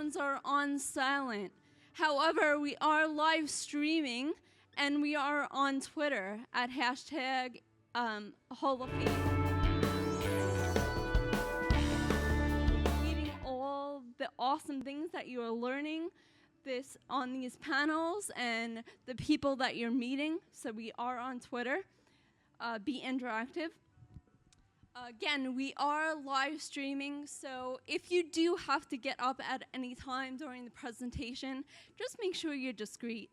phones are on silent. However, we are live streaming, and we are on Twitter at hashtag Hall of Fame. Reading all the awesome things that you are learning on these panels and the people that you're meeting. So we are on Twitter. Be interactive. Again, we are live streaming, so if you do have to get up at any time during the presentation, just make sure you're discreet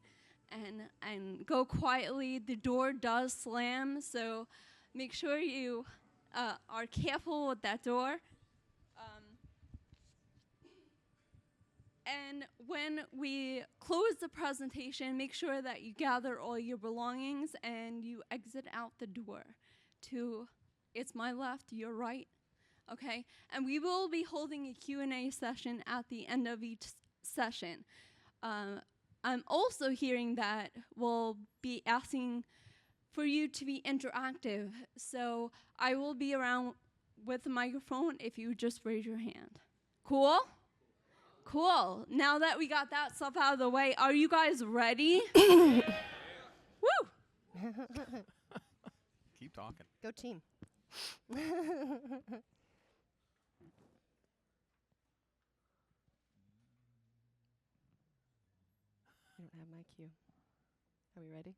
and go quietly. The door does slam, so make sure you are careful with that door. And when we close the presentation, make sure that you gather all your belongings and you exit out the door to it's my left, your right, okay? And we will be holding a Q&A session at the end of each session. I'm also hearing that we'll be asking for you to be interactive. So I will be around with the microphone if you just raise your hand. Cool? Cool. Now that we got that stuff out of the way, are you guys ready? Woo! Keep talking. Go team. I don't have my cue. Are we ready?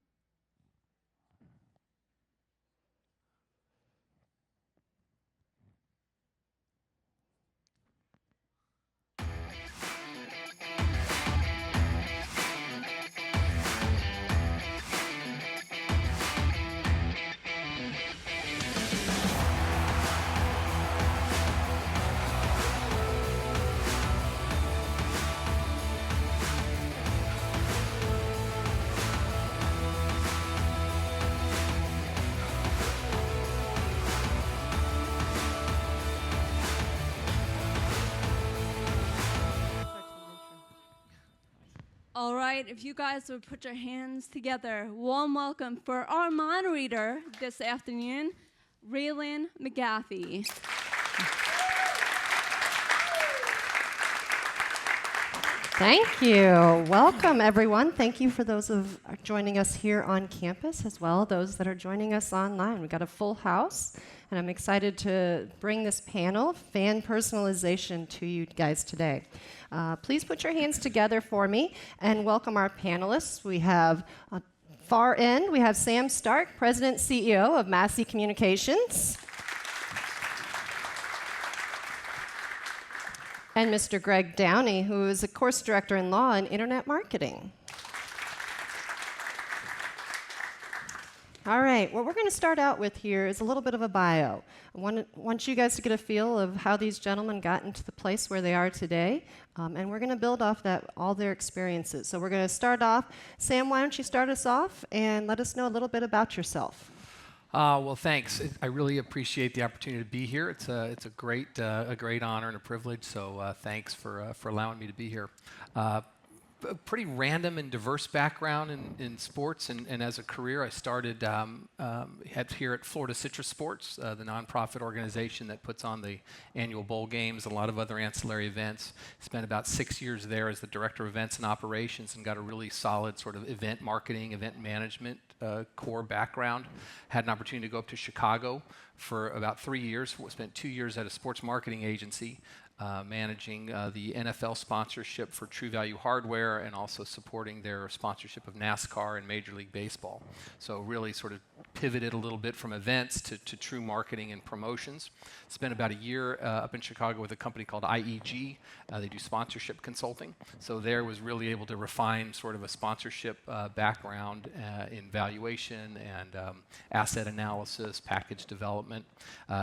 All right, if you guys would put your hands together, warm welcome for our moderator this afternoon, Raelynn McAfee. Thank you. Welcome, everyone. Thank you for those of joining us here on campus, as well those that are joining us online. We've got a full house, and I'm excited to bring this panel, Fan Personalization, to you guys today. Please put your hands together for me and welcome our panelists. We have far end, we have Sam Stark, President and CEO of Massey Communications. And Mr. Greg Downey, who is a course director in law and internet marketing. All right, what we're going to start out with here is a little bit of a bio. I want you guys to get a feel of how these gentlemen got into the place where they are today, and we're going to build off that, all their experiences. So we're going to start off. Sam, why don't you start us off and let us know a little bit about yourself. Well, thanks. I really appreciate the opportunity to be here. It's a great honor and a privilege. So thanks for allowing me to be here. A pretty random and diverse background in sports, and as a career, I started here at Florida Citrus Sports, the nonprofit organization that puts on the annual bowl games, a lot of other ancillary events. Spent about 6 years there as the director of events and operations, and got a really solid sort of event marketing, event management core background. Had an opportunity to go up to Chicago for about 3 years. Spent 2 years at a sports marketing agency. Managing the NFL sponsorship for True Value Hardware and also supporting their sponsorship of NASCAR and Major League Baseball. So really sort of pivoted a little bit from events to true marketing and promotions. Spent about a year up in Chicago with a company called IEG. They do sponsorship consulting. So there was really able to refine sort of a sponsorship background in valuation and asset analysis, package development.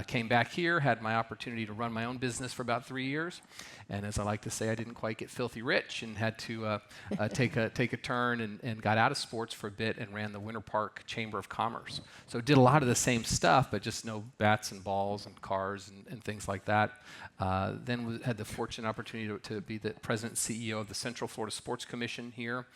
Came back here, had my opportunity to run my own business for about 3 years, and as I like to say, I didn't quite get filthy rich and had to take a turn and got out of sports for a bit and ran the Winter Park Chamber of Commerce. So did a lot of the same stuff, but just no bats and balls and cars and things like that. Then had the fortunate opportunity to be the president and CEO of the Central Florida Sports Commission here,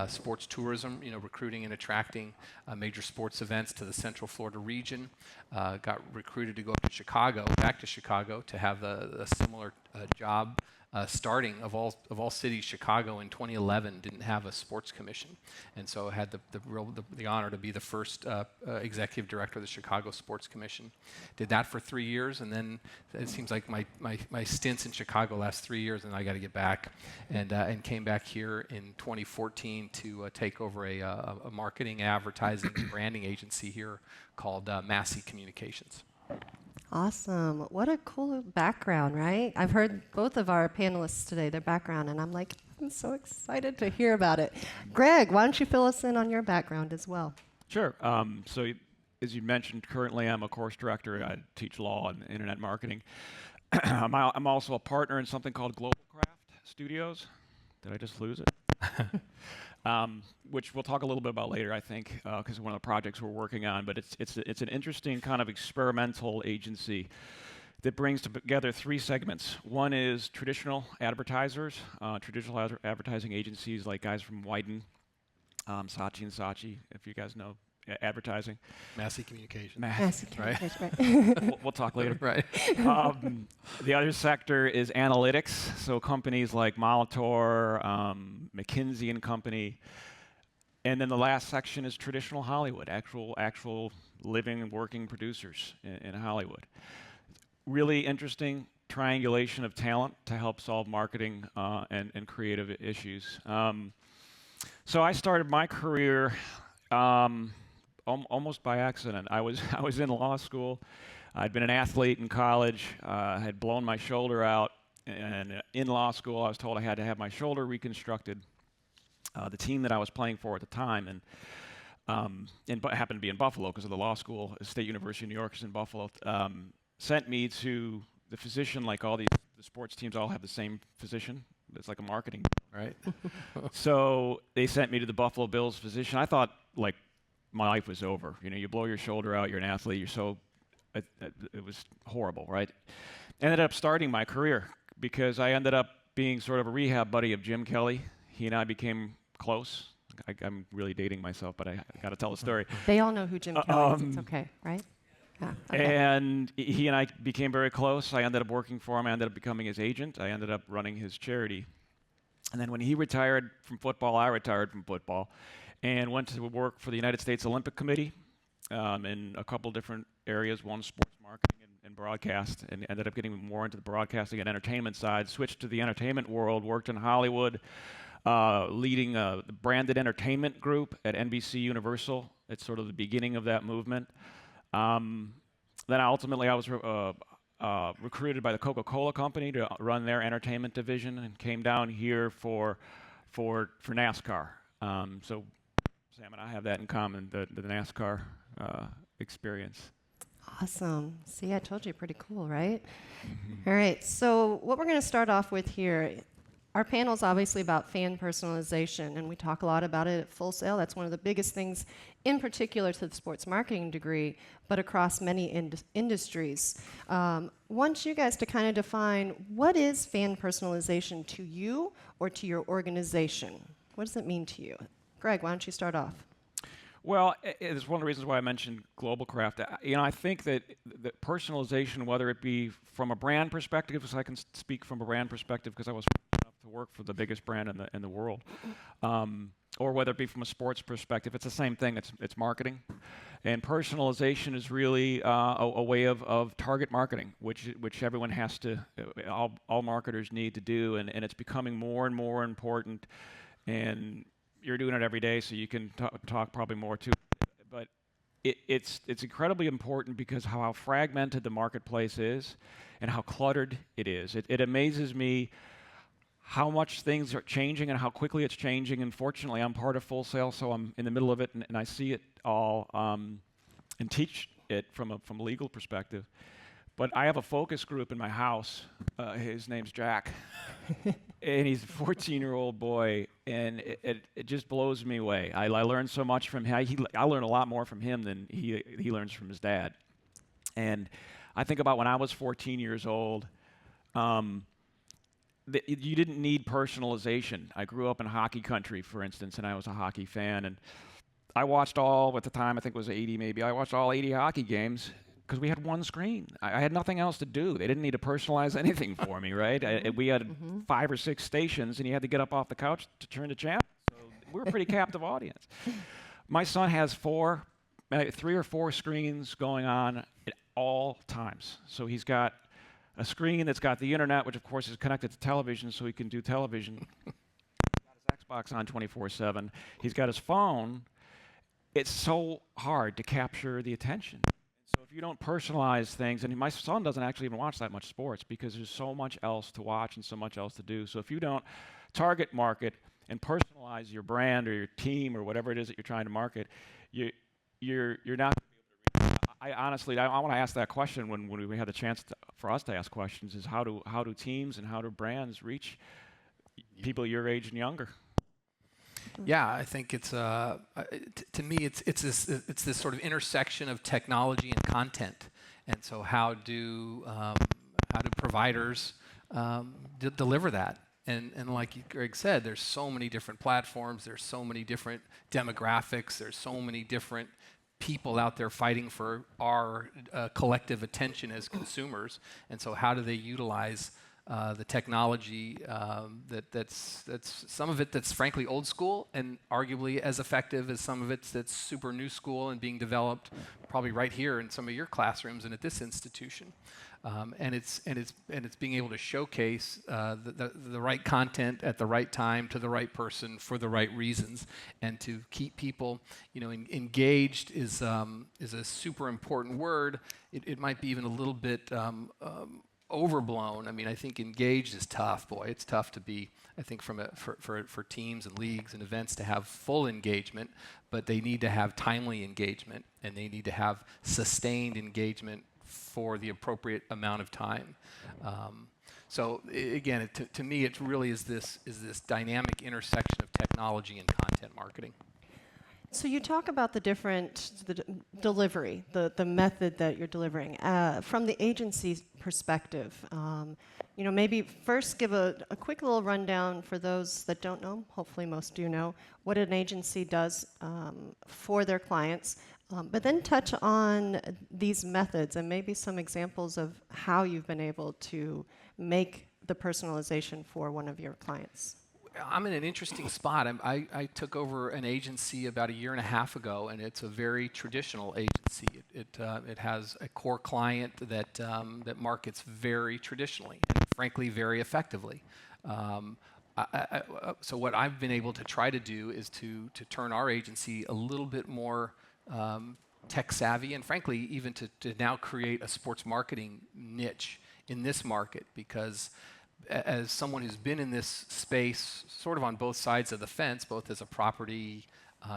sports tourism, recruiting and attracting major sports events to the Central Florida region. Got recruited to go up to Chicago, back to Chicago, to have a similar job starting of all cities. Chicago in 2011 didn't have a sports commission, and so I had the honor to be the first executive director of the Chicago Sports Commission. Did that for 3 years, and then it seems like my stints in Chicago last 3 years, and I got to get back, and came back here in 2014 to take over a marketing, advertising, and branding agency here called Massey Communications. Awesome. What a cool background, right? I've heard both of our panelists today, their background, and I'm so excited to hear about it. Greg, why don't you fill us in on your background as well? Sure. As you mentioned, currently I'm a course director. I teach law and internet marketing. I'm also a partner in something called Global Craft Studios. Did I just lose it? Which we'll talk a little bit about later, I think, because of one of the projects we're working on. But it's an interesting kind of experimental agency that brings together 3 segments. One is traditional advertisers, traditional advertising agencies like guys from Wyden, Saatchi & Saatchi, if you guys know advertising. Massey Communications. Massey right? Communications, right. We'll talk later. Right. The other sector is analytics, so companies like Molitor, McKinsey and Company. And then the last section is traditional Hollywood, actual living and working producers in Hollywood. Really interesting triangulation of talent to help solve marketing and creative issues. So I started my career almost by accident. I was in law school. I'd been an athlete in college. Had blown my shoulder out, and in law school, I was told I had to have my shoulder reconstructed. The team that I was playing for at the time, and happened to be in Buffalo because of the law school, State University of New York is in Buffalo, sent me to the physician. Like all the sports teams all have the same physician. It's like a marketing, right? So they sent me to the Buffalo Bills physician. I thought, like, my life was over. You know, you blow your shoulder out, you're an athlete, it was horrible, right? Ended up starting my career because I ended up being sort of a rehab buddy of Jim Kelly. He and I became close. I'm really dating myself, but I got to tell the story. They all know who Jim Kelly is. It's okay, right? Yeah, okay. And he and I became very close. I ended up working for him. I ended up becoming his agent. I ended up running his charity. And then when he retired from football, I retired from football and went to work for the United States Olympic Committee in a couple different areas, one sports marketing and broadcast, and ended up getting more into the broadcasting and entertainment side, switched to the entertainment world, worked in Hollywood, leading a branded entertainment group at NBC Universal. It's sort of the beginning of that movement. Then ultimately I was recruited by the Coca-Cola company to run their entertainment division, and came down here for NASCAR. So Sam and I have that in common, the NASCAR experience. Awesome. See, I told you, pretty cool, right? Mm-hmm. All right, so what we're going to start off with here, our panel is obviously about fan personalization, and we talk a lot about it at Full Sail. That's one of the biggest things, in particular to the sports marketing degree, but across many industries. Want you guys to kind of define, what is fan personalization to you or to your organization? What does it mean to you? Greg, why don't you start off? Well, it's one of the reasons why I mentioned Global Craft. I think that personalization, whether it be from a brand perspective, because I can speak from a brand perspective because I was fortunate enough to work for the biggest brand in the world, or whether it be from a sports perspective, it's the same thing. It's marketing, and personalization is really a way of target marketing, which everyone has to, all marketers need to do, and it's becoming more and more important. And you're doing it every day, so you can talk probably more too. But it's incredibly important because how fragmented the marketplace is and how cluttered it is. It amazes me how much things are changing and how quickly it's changing. And fortunately, I'm part of Full Sail, so I'm in the middle of it, and I see it all and teach it from a legal perspective. But I have a focus group in my house. His name's Jack, and he's a 14-year-old boy, and it just blows me away. I learn so much from him. I learn a lot more from him than he learns from his dad. And I think about when I was 14 years old, you didn't need personalization. I grew up in hockey country, for instance, and I was a hockey fan. And I watched at the time, I think it was 80 maybe, I watched all 80 hockey games because we had one screen. I had nothing else to do. They didn't need to personalize anything for me, right? We had 5 or 6 stations, and you had to get up off the couch to turn the channel. So we were a pretty captive audience. My son has 3 or 4 screens going on at all times. So he's got a screen that's got the internet, which of course is connected to television, so he can do television. He's got his Xbox on 24/7. He's got his phone. It's so hard to capture the attention. So if you don't personalize things, and my son doesn't actually even watch that much sports because there's so much else to watch and so much else to do. So if you don't target market and personalize your brand or your team or whatever it is that you're trying to market, you're not. I honestly, I want to ask that question when we had the chance for us to ask questions: is how do teams and how do brands reach people your age and younger? Yeah, I think it's to me it's this sort of intersection of technology and content, and so how do providers deliver that? And like Greg said, there's so many different platforms, there's so many different demographics, there's so many different people out there fighting for our collective attention as consumers, and so how do they utilize the technology that's some of it that's frankly old school and arguably as effective as some of it that's super new school and being developed probably right here in some of your classrooms and at this institution, and it's being able to showcase the right content at the right time to the right person for the right reasons, and to keep people engaged is a super important word. It might be even a little bit overblown. I mean, I think engaged is tough. Boy, it's tough to be, I think, for teams and leagues and events to have full engagement, but they need to have timely engagement, and they need to have sustained engagement for the appropriate amount of time. So again, to me, it really is this dynamic intersection of technology and content marketing. So you talk about the delivery, the method that you're delivering. From the agency's perspective, maybe first give a quick little rundown for those that don't know, hopefully most do know, what an agency does for their clients, but then touch on these methods and maybe some examples of how you've been able to make the personalization for one of your clients. I'm in an interesting spot. I took over an agency about 1.5 years ago, and it's a very traditional agency. It has a core client that markets very traditionally and frankly very effectively. So what I've been able to try to do is to turn our agency a little bit more tech savvy, and frankly even to now create a sports marketing niche in this market, because as someone who's been in this space sort of on both sides of the fence, both as a property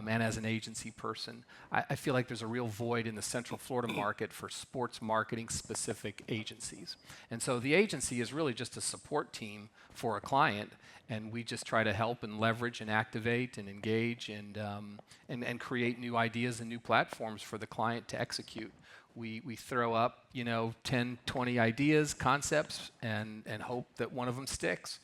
and as an agency person, I feel like there's a real void in the Central Florida market for sports marketing specific agencies. And so the agency is really just a support team for a client, and we just try to help and leverage and activate and engage and create new ideas and new platforms for the client to execute. We throw up 10, 20 ideas, concepts, and hope that one of them sticks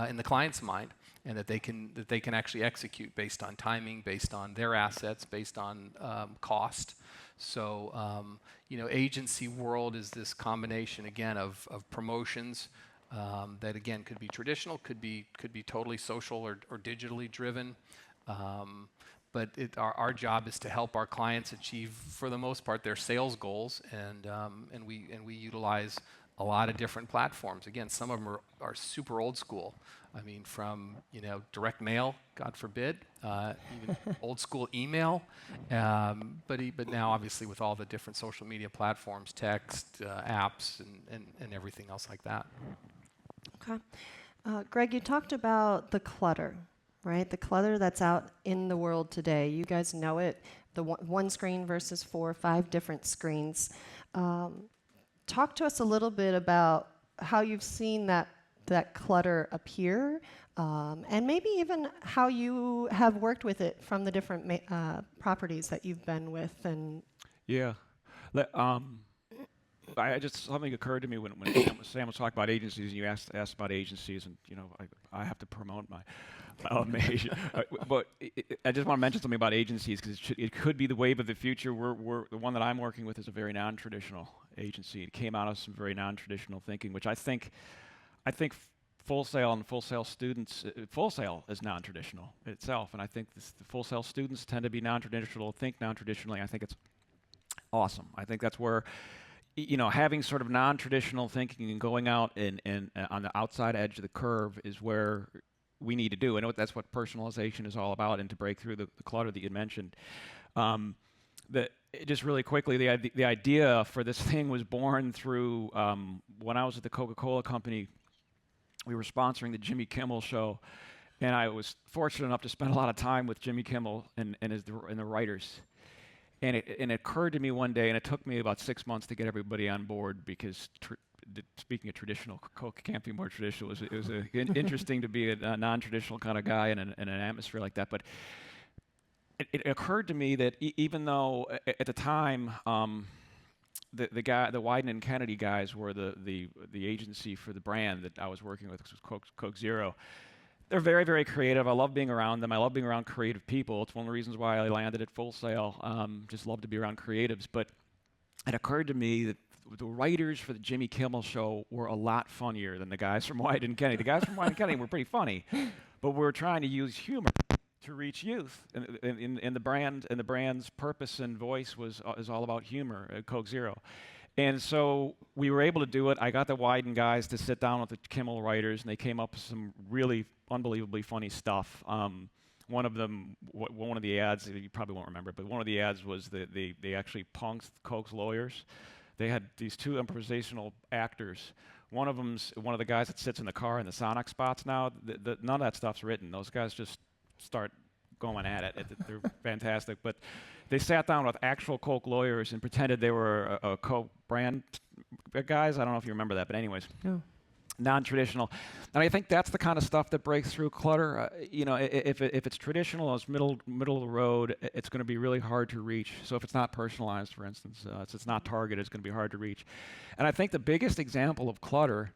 in the client's mind, and that they can actually execute based on timing, based on their assets, based on cost. So agency world is this combination again of promotions that again could be traditional, could be totally social or digitally driven. But our job is to help our clients achieve, for the most part, their sales goals, and we utilize a lot of different platforms. Again, some of them are super old school. I mean, from direct mail, God forbid, even old school email, but now obviously with all the different social media platforms, text, apps, and everything else like that. Okay, Greg, you talked about the clutter. Right, the clutter that's out in the world today. You guys know it, the one screen versus 4 or 5 different screens. Talk to us a little bit about how you've seen that clutter appear, and maybe even how you have worked with it from the different properties that you've been with. And yeah, something occurred to me when Sam was talking about agencies, and you asked about agencies, and I have to promote But I just want to mention something about agencies because it could be the wave of the future. We're the one that I'm working with is a very non-traditional agency. It came out of some very non-traditional thinking, which I think Full Sail and Full Sail students, Full Sail is non-traditional itself, and I think the Full Sail students tend to be non-traditional, think non-traditionally. I think it's awesome. I think that's where, having sort of non-traditional thinking and going out and on the outside edge of the curve is where we need to do. And that's what personalization is all about, and to break through the clutter that you mentioned. Just really quickly, the idea for this thing was born through when I was at the Coca-Cola Company. We were sponsoring the Jimmy Kimmel show, and I was fortunate enough to spend a lot of time with Jimmy Kimmel and the writers. And it occurred to me one day, and it took me about 6 months to get everybody on board because, speaking of traditional, Coke can't be more traditional. It was interesting to be a non-traditional kind of guy in an atmosphere like that. But it occurred to me that even though at the time the Wyden and Kennedy guys were the agency for the brand that I was working with, which was Coke Zero. They're very, very creative. I love being around them. I love being around creative people. It's one of the reasons why I landed at Full Sail. Just love to be around creatives. But it occurred to me that the writers for the Jimmy Kimmel show were a lot funnier than the guys from Wyden and Kennedy. The guys from Wyden and Kennedy were pretty funny, but we were trying to use humor to reach youth. And the brand's purpose and voice is all about humor at Coke Zero. And so we were able to do it. I got the Wyden guys to sit down with the Kimmel writers, and they came up with some really unbelievably funny stuff. One of the ads, you probably won't remember, but one of the ads was that they actually punked Coke's lawyers. They had these two improvisational actors. One of the guys that sits in the car in the Sonic spots now. None of that stuff's written. Those guys just start going at it. They're fantastic. But they sat down with actual Coke lawyers and pretended they were a Coke brand guys. I don't know if you remember that, but anyways. No. Non-traditional. And I think that's the kind of stuff that breaks through clutter. If it's traditional, it's middle of the road, it's going to be really hard to reach. So if it's not personalized, for instance, if it's not targeted, it's going to be hard to reach. And I think the biggest example of clutter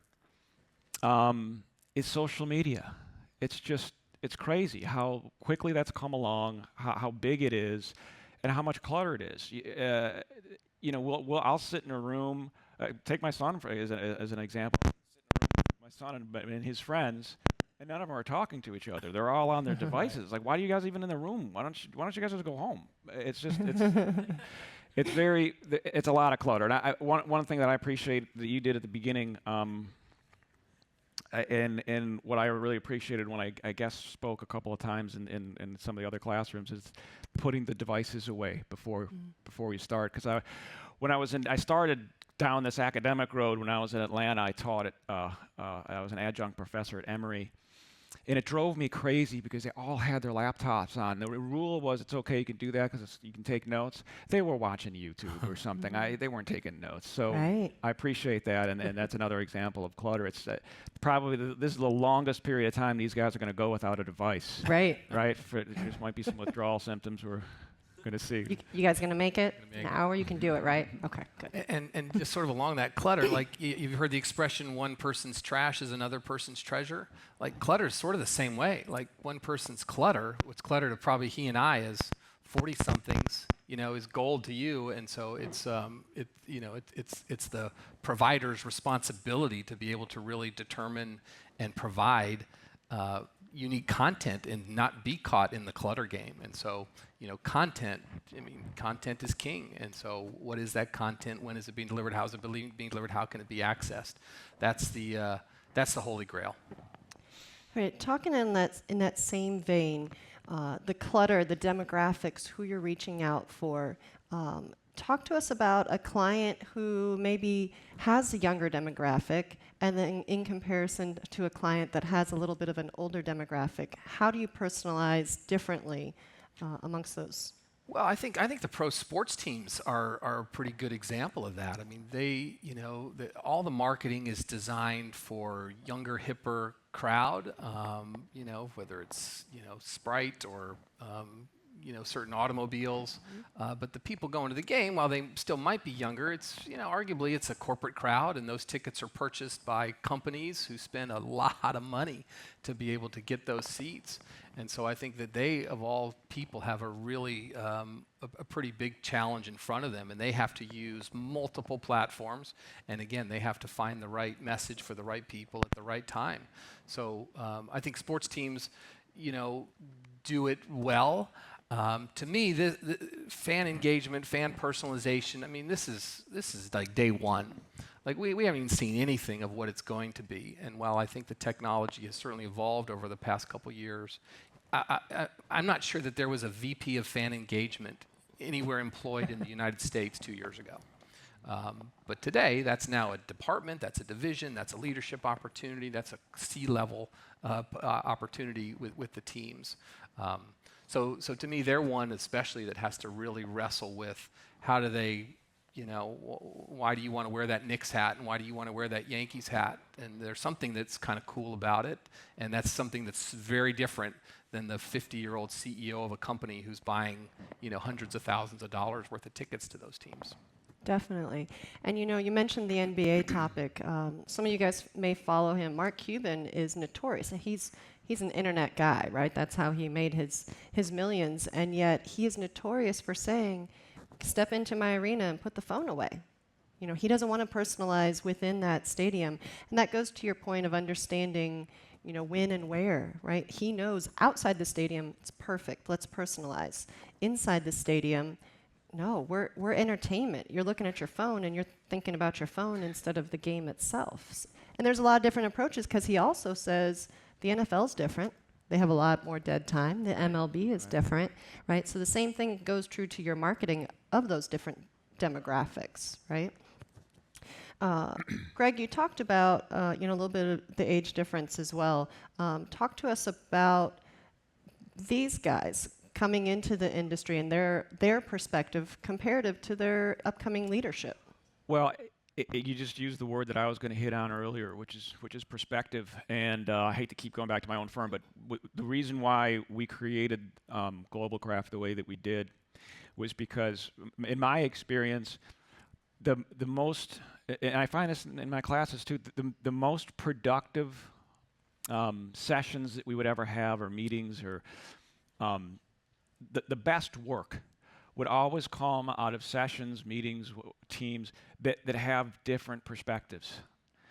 is social media. It's crazy how quickly that's come along, how big it is, and how much clutter it is. I'll sit in a room. Take my son as an example. My son and his friends, and none of them are talking to each other. They're all on their devices. Like, why are you guys even in the room? Why don't you guys just go home? It's a lot of clutter. And one thing that I appreciate that you did at the beginning. And what I really appreciated when I guest spoke a couple of times in some of the other classrooms is putting the devices away before you start. Because I started down this academic road when I was in Atlanta. I taught I was an adjunct professor at Emory. And it drove me crazy because they all had their laptops on. The rule was it's okay, you can do that because you can take notes. They were watching YouTube or something. They weren't taking notes. So Right. I appreciate that, and that's another example of clutter. It's probably this is the longest period of time these guys are going to go without a device. Right. Right? There might be some withdrawal symptoms we're going to see. You guys going to make it? An hour? You can do it, right? Okay, good. And just sort of along that clutter, like you've heard the expression, one person's trash is another person's treasure. Like clutter is sort of the same way. Like one person's clutter, what's clutter to probably he and I as 40-somethings, is gold to you. And so it's the provider's responsibility to be able to really determine and provide unique content and not be caught in the clutter game. And so, content is king. And so what is that content? When is it being delivered? How is it being delivered? How can it be accessed? That's the holy grail. Right. Talking in that same vein, the clutter, the demographics, who you're reaching out for. Talk to us about a client who maybe has a younger demographic, and then in comparison to a client that has a little bit of an older demographic. How do you personalize differently amongst those? Well, I think the pro sports teams are a pretty good example of that. I mean, all the marketing is designed for younger, hipper crowd. Whether it's Sprite or certain automobiles. But the people going to the game, while they still might be younger, it's, arguably it's a corporate crowd, and those tickets are purchased by companies who spend a lot of money to be able to get those seats. And so I think that they, of all people, have a really a pretty big challenge in front of them, and they have to use multiple platforms. And again, they have to find the right message for the right people at the right time. So I think sports teams, do it well. To me, the fan engagement, fan personalization, I mean, this is like day one. Like we haven't even seen anything of what it's going to be. And while I think the technology has certainly evolved over the past couple years, I'm not sure that there was a VP of fan engagement anywhere employed in the United States 2 years ago. But today, that's now a department, that's a division, that's a leadership opportunity, that's a C-level opportunity with the teams. So to me, they're one especially that has to really wrestle with how do they, why do you want to wear that Knicks hat and why do you want to wear that Yankees hat? And there's something that's kind of cool about it, and that's something that's very different than the 50-year-old CEO of a company who's buying, hundreds of thousands of dollars worth of tickets to those teams. Definitely. And you mentioned the NBA topic. Some of you guys may follow him. Mark Cuban is notorious. He's an internet guy, right? That's how he made his millions. And yet he is notorious for saying, step into my arena and put the phone away. He doesn't want to personalize within that stadium. And that goes to your point of understanding, when and where, right? He knows outside the stadium, it's perfect. Let's personalize. Inside the stadium, no, we're entertainment. You're looking at your phone and you're thinking about your phone instead of the game itself. And there's a lot of different approaches because he also says the NFL's different. They have a lot more dead time. The MLB is different, right? So the same thing goes true to your marketing of those different demographics, right? Greg, you talked about a little bit of the age difference as well. Talk to us about these guys coming into the industry and their perspective comparative to their upcoming leadership. Well, you just used the word that I was going to hit on earlier, which is perspective. And I hate to keep going back to my own firm, but the reason why we created Global Craft the way that we did was because, in my experience, the most, and I find this in my classes too, the most productive sessions that we would ever have, or meetings, or the best work would always come out of sessions, meetings, teams that have different perspectives.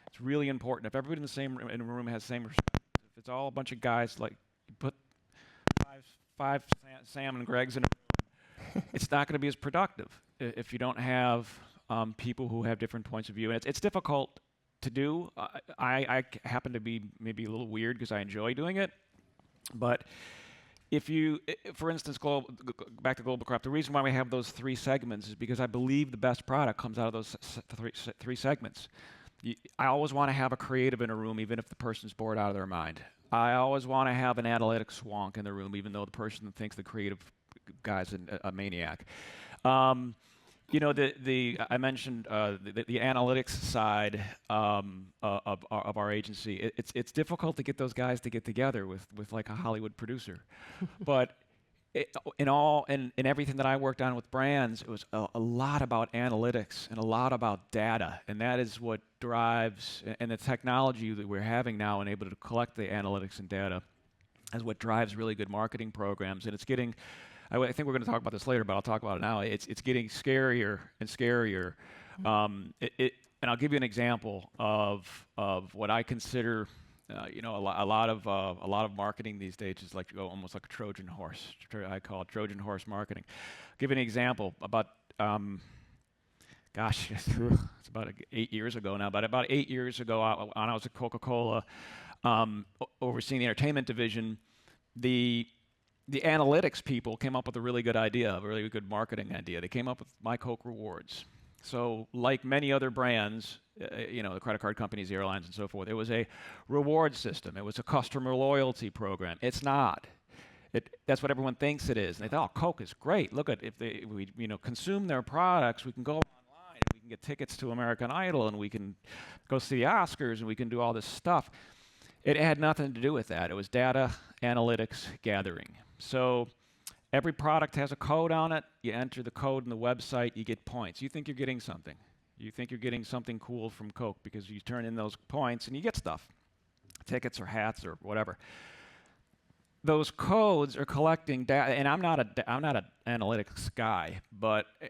It's really important. If everybody in the room has the same perspective, if it's all a bunch of guys, like you put five Sam and Gregs in a room, it's not going to be as productive if you don't have people who have different points of view. And it's difficult to do. I happen to be maybe a little weird because I enjoy doing it, but if you, for instance, back to Global Craft, the reason why we have those three segments is because I believe the best product comes out of those three segments. I always want to have a creative in a room, even if the person's bored out of their mind. I always want to have an analytics wonk in the room, even though the person thinks the creative guy's a maniac. I mentioned the analytics side of our agency. It's difficult to get those guys to get together with like a Hollywood producer, but in everything that I worked on with brands, it was a lot about analytics and a lot about data, and that is what drives, and the technology that we're having now and able to collect the analytics and data is what drives really good marketing programs, and it's getting. I think we're going to talk about this later, but I'll talk about it now. It's getting scarier and scarier. And I'll give you an example of what I consider, a lot of marketing these days is like almost like a Trojan horse. I call it Trojan horse marketing. I'll give you an example about. It's about 8 years ago now. But about 8 years ago, I was at Coca-Cola, overseeing the entertainment division. The analytics people came up with a really good idea, a really good marketing idea. They came up with My Coke Rewards. So like many other brands, the credit card companies, the airlines, and so forth, it was a reward system. It was a customer loyalty program. It's not. That's what everyone thinks it is. And they thought, oh, Coke is great. Look at if we consume their products, we can go online and we can get tickets to American Idol and we can go see the Oscars and we can do all this stuff. It had nothing to do with that. It was data analytics gathering. So Every product has a code on it. You enter the code in the website, you get points. You think you're getting something. You think you're getting something cool from Coke because you turn in those points and you get stuff, tickets or hats or whatever. Those codes are collecting data, and I'm not an analytics guy,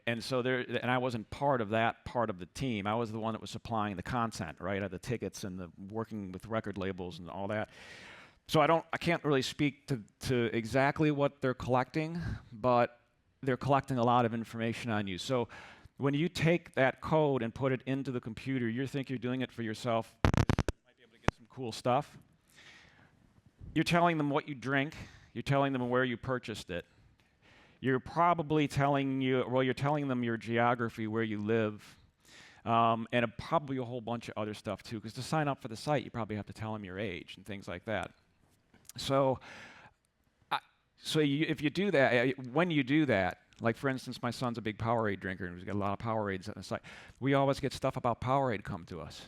and I wasn't part of that part of the team. I was the one that was supplying the content, right, of the tickets and the working with record labels and all that. So I can't really speak to exactly what they're collecting, but they're collecting a lot of information on you. So when you take that code and put it into the computer, you think you're doing it for yourself, you might be able to get some cool stuff. You're telling them what you drink. You're telling them where you purchased it. You're probably telling them your geography, where you live, and probably a whole bunch of other stuff too. Because to sign up for the site, you probably have to tell them your age and things like that. So, if you do that, when you do that, like for instance, my son's a big Powerade drinker, and he's got a lot of Powerades on the site. We always get stuff about Powerade come to us.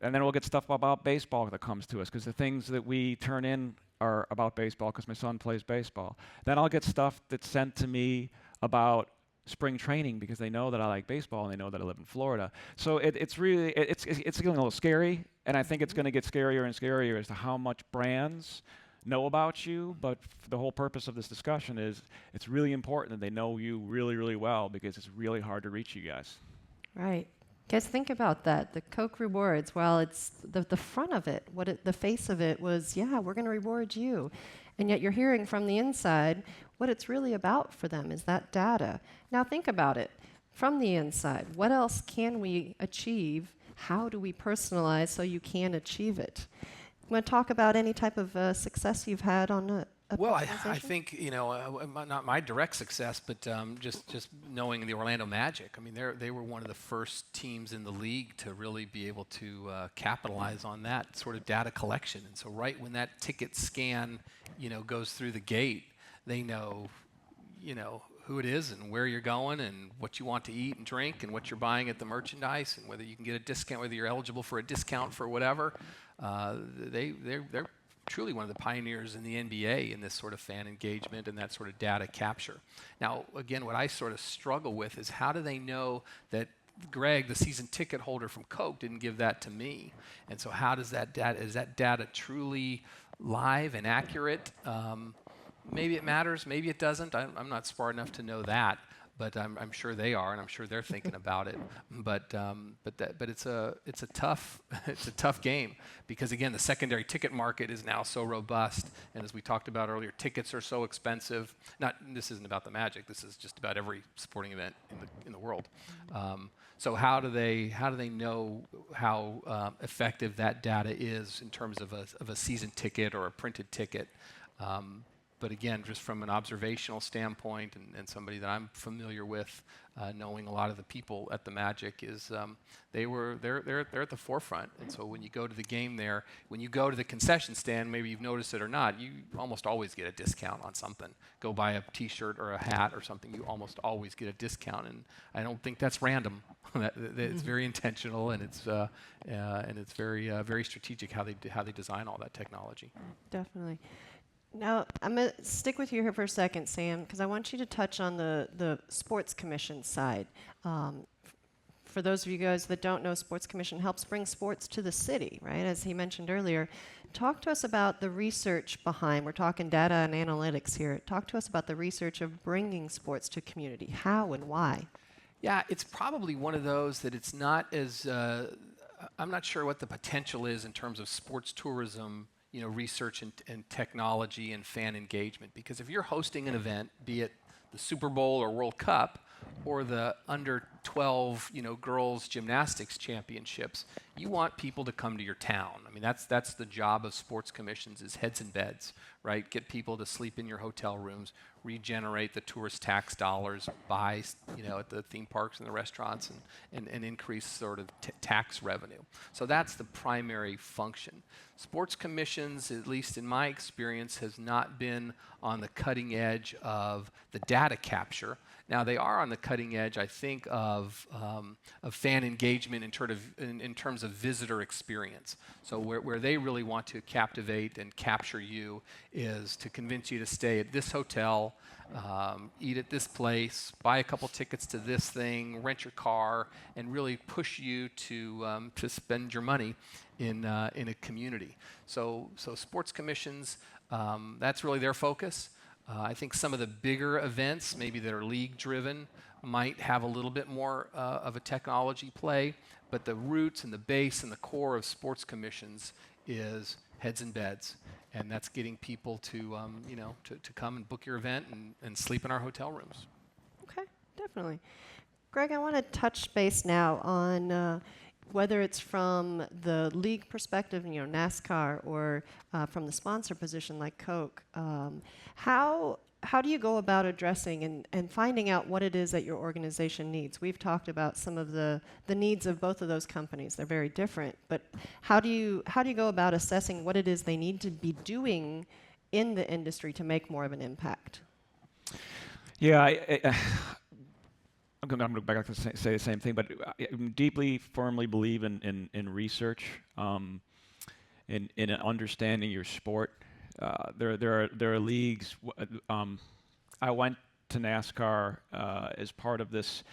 And then we'll get stuff about baseball that comes to us, because the things that we turn in are about baseball because my son plays baseball. Then I'll get stuff that's sent to me about spring training because they know that I like baseball and they know that I live in Florida. So it's getting a little scary, and I think it's going to get scarier and scarier as to how much brands know about you. But the whole purpose of this discussion is it's really important that they know you really, really well, because it's really hard to reach you guys. Right. Guys, think about that. The Coke rewards, well, it's the front of it, the face of it was, yeah, we're going to reward you. And yet you're hearing from the inside what it's really about for them is that data. Now think about it. From the inside, what else can we achieve? How do we personalize so you can achieve it? You want to talk about any type of success you've had on a Well, I think, not my direct success, but just knowing the Orlando Magic. I mean, they were one of the first teams in the league to really be able to capitalize on that sort of data collection. And so right when that ticket scan, goes through the gate, they know, who it is and where you're going and what you want to eat and drink and what you're buying at the merchandise and whether you can get a discount, whether you're eligible for a discount for whatever. They're truly one of the pioneers in the NBA in this sort of fan engagement and that sort of data capture. Now, again, what I sort of struggle with is how do they know that Greg, the season ticket holder from Coke, didn't give that to me? And so how does that data, is that data truly live and accurate? Maybe it matters, maybe it doesn't. I'm not smart enough to know that, but I'm sure they are, and I'm sure they're thinking about it. But it's a tough game, because again, the secondary ticket market is now so robust, and as we talked about earlier, tickets are so expensive. This isn't about the Magic. This is just about every sporting event in the world. So how do they know how effective that data is in terms of a season ticket or a printed ticket? But again, just from an observational standpoint, and somebody that I'm familiar with, knowing a lot of the people at the Magic, is they're at the forefront. And so when you go to the game there, when you go to the concession stand, maybe you've noticed it or not, you almost always get a discount on something. Go buy a T-shirt or a hat or something, you almost always get a discount. And I don't think that's random. It's very intentional, and it's very strategic how they design all that technology. Definitely. Now, I'm going to stick with you here for a second, Sam, because I want you to touch on the Sports Commission side. For those of you guys that don't know, Sports Commission helps bring sports to the city, right, as he mentioned earlier. Talk to us about the research behind, we're talking data and analytics here. Talk to us about the research of bringing sports to community. How and why? Yeah, it's probably one of those that it's not as, I'm not sure what the potential is in terms of sports tourism, research and technology and fan engagement. Because if you're hosting an event, be it the Super Bowl or World Cup or the under 12, girls gymnastics championships, you want people to come to your town. I mean, that's the job of sports commissions, is heads and beds, right? Get people to sleep in your hotel rooms, regenerate the tourist tax dollars, buy, at the theme parks and the restaurants, and increase sort of tax revenue. So that's the primary function. Sports commissions, at least in my experience, has not been on the cutting edge of the data capture. Now, they are on the cutting edge, I think, of fan engagement in terms of visitor experience. So where they really want to captivate and capture you is to convince you to stay at this hotel eat at this place, buy a couple tickets to this thing, rent your car, and really push you to spend your money in a community. So sports commissions, that's really their focus. I think some of the bigger events, maybe that are league-driven, might have a little bit more of a technology play, but the roots and the base and the core of sports commissions is heads and beds, and that's getting people to come and book your event and sleep in our hotel rooms. Okay, definitely. Greg, I want to touch base now on whether it's from the league perspective, NASCAR, or from the sponsor position like Coke. How do you go about addressing and finding out what it is that your organization needs? We've talked about some of the needs of both of those companies. They're very different, but how do you go about assessing what it is they need to be doing in the industry to make more of an impact? Yeah, I'm going to go back to say the same thing, but I deeply, firmly believe in research, in understanding your sport. There are leagues. I went to NASCAR as part of this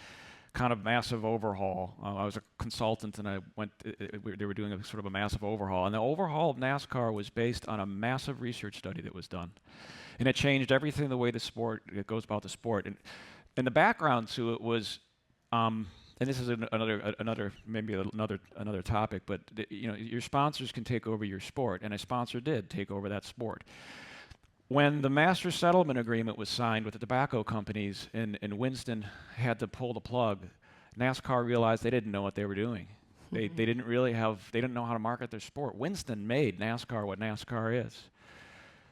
kind of massive overhaul. I was a consultant, and I went. They were doing a sort of a massive overhaul, and the overhaul of NASCAR was based on a massive research study that was done, and it changed everything the way it goes about the sport. And the background to it was, and this is another topic, but your sponsors can take over your sport, and a sponsor did take over that sport. When the master settlement agreement was signed with the tobacco companies, and Winston had to pull the plug, NASCAR realized they didn't know what they were doing. They didn't know how to market their sport. Winston made NASCAR what NASCAR is.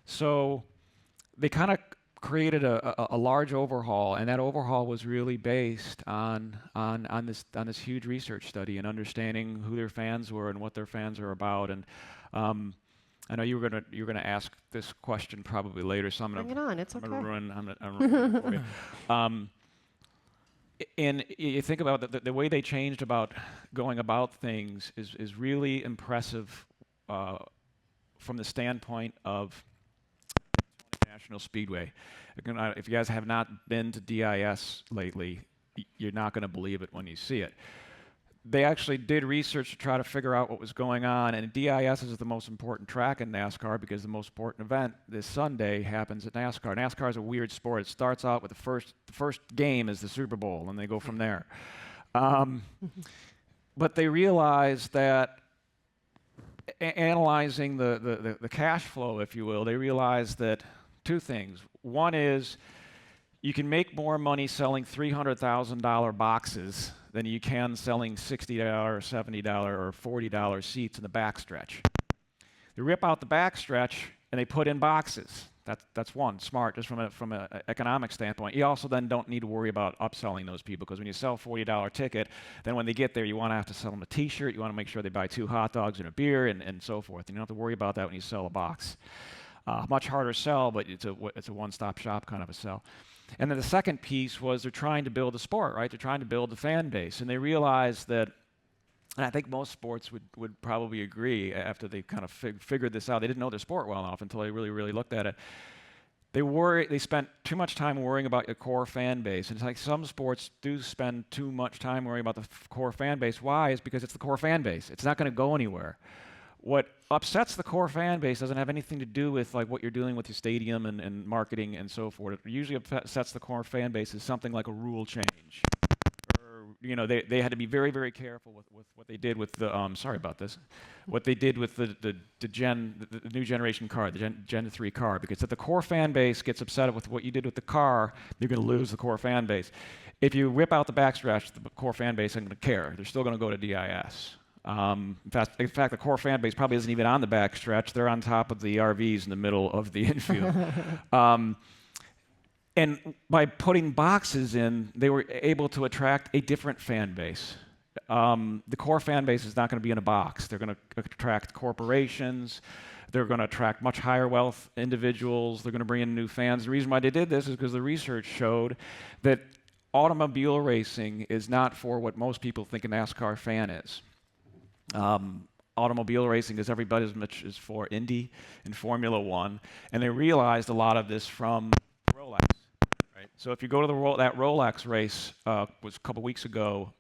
So they kind of created a large overhaul, and that overhaul was really based on this huge research study and understanding who their fans were and what their fans are about. And I know you're gonna ask this question probably later, so I'm gonna bring it on. It's okay. I'm gonna ruin it for you. And you think about the way they changed about going about things is really impressive from the standpoint of National Speedway. If you guys have not been to DIS lately, you're not going to believe it when you see it. They actually did research to try to figure out what was going on, and DIS is the most important track in NASCAR because the most important event this Sunday happens at NASCAR. NASCAR is a weird sport. It starts out with the first game is the Super Bowl, and they go from there. But they realized that analyzing the cash flow, if you will, they realized that two things. One is you can make more money selling $300,000 boxes than you can selling $60, $70, or $40 seats in the backstretch. They rip out the backstretch and they put in boxes. That's one, smart, just from an economic standpoint. You also then don't need to worry about upselling those people, because when you sell a $40 ticket, then when they get there, you want to have to sell them a T-shirt, you want to make sure they buy 2 hot dogs and a beer and so forth. And you don't have to worry about that when you sell a box. Much harder sell, but it's a one-stop shop kind of a sell. And then the second piece was they're trying to build a sport, right? They're trying to build a fan base. And they realized that, and I think most sports would probably agree after they kind of figured this out. They didn't know their sport well enough until they really, really looked at it. They spent too much time worrying about your core fan base. And it's like some sports do spend too much time worrying about the core fan base. Why? It's because it's the core fan base. It's not going to go anywhere. What upsets the core fan base doesn't have anything to do with like what you're doing with your stadium and marketing and so forth. It usually upsets the core fan base is something like a rule change. Or, they had to be very, very careful with what they did with the, sorry about this, what they did with the new generation car, the Gen 3 car, because if the core fan base gets upset with what you did with the car, you're going to lose the core fan base. If you rip out the backstretch, the core fan base isn't going to care. They're still going to go to DIS. In fact, the core fan base probably isn't even on the backstretch. They're on top of the RVs in the middle of the infield. And by putting boxes in, they were able to attract a different fan base. The core fan base is not going to be in a box. They're going to attract corporations. They're going to attract much higher wealth individuals. They're going to bring in new fans. The reason why they did this is because the research showed that automobile racing is not for what most people think a NASCAR fan is. Automobile racing is everybody as much as for Indy and Formula One, and they realized a lot of this from Rolex. So if you go to that Rolex race, was a couple weeks ago.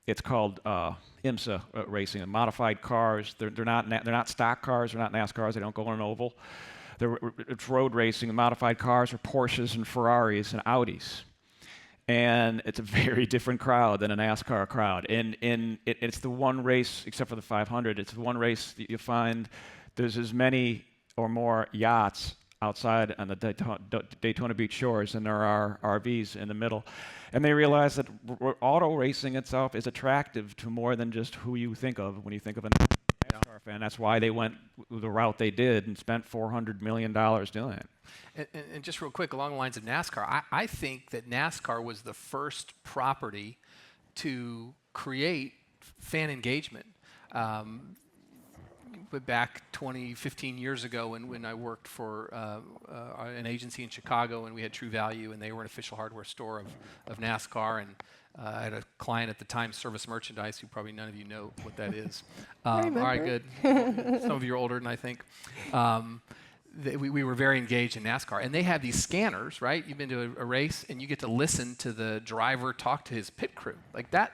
It's called IMSA racing, and modified cars. They're not stock cars. They're not NASCARs. They don't go on an oval. It's road racing. And modified cars are Porsches and Ferraris and Audis. And it's a very different crowd than a NASCAR crowd. It's the one race, except for the 500, it's the one race that you find there's as many or more yachts outside on the Daytona Beach shores than there are RVs in the middle. And they realize that auto racing itself is attractive to more than just who you think of when you think of a NASCAR fan. That's why they went the route they did and spent $400 million doing it. And just real quick, along the lines of NASCAR, I think that NASCAR was the first property to create fan engagement. But back 15 years ago when I worked for an agency in Chicago, and we had True Value, and they were an official hardware store of NASCAR, and I had a client at the time, Service Merchandise, who probably none of you know what that is. I remember. All right, good. Some of you are older than I think. We were very engaged in NASCAR, and they had these scanners, right? You've been to a race, and you get to listen to the driver talk to his pit crew. Like that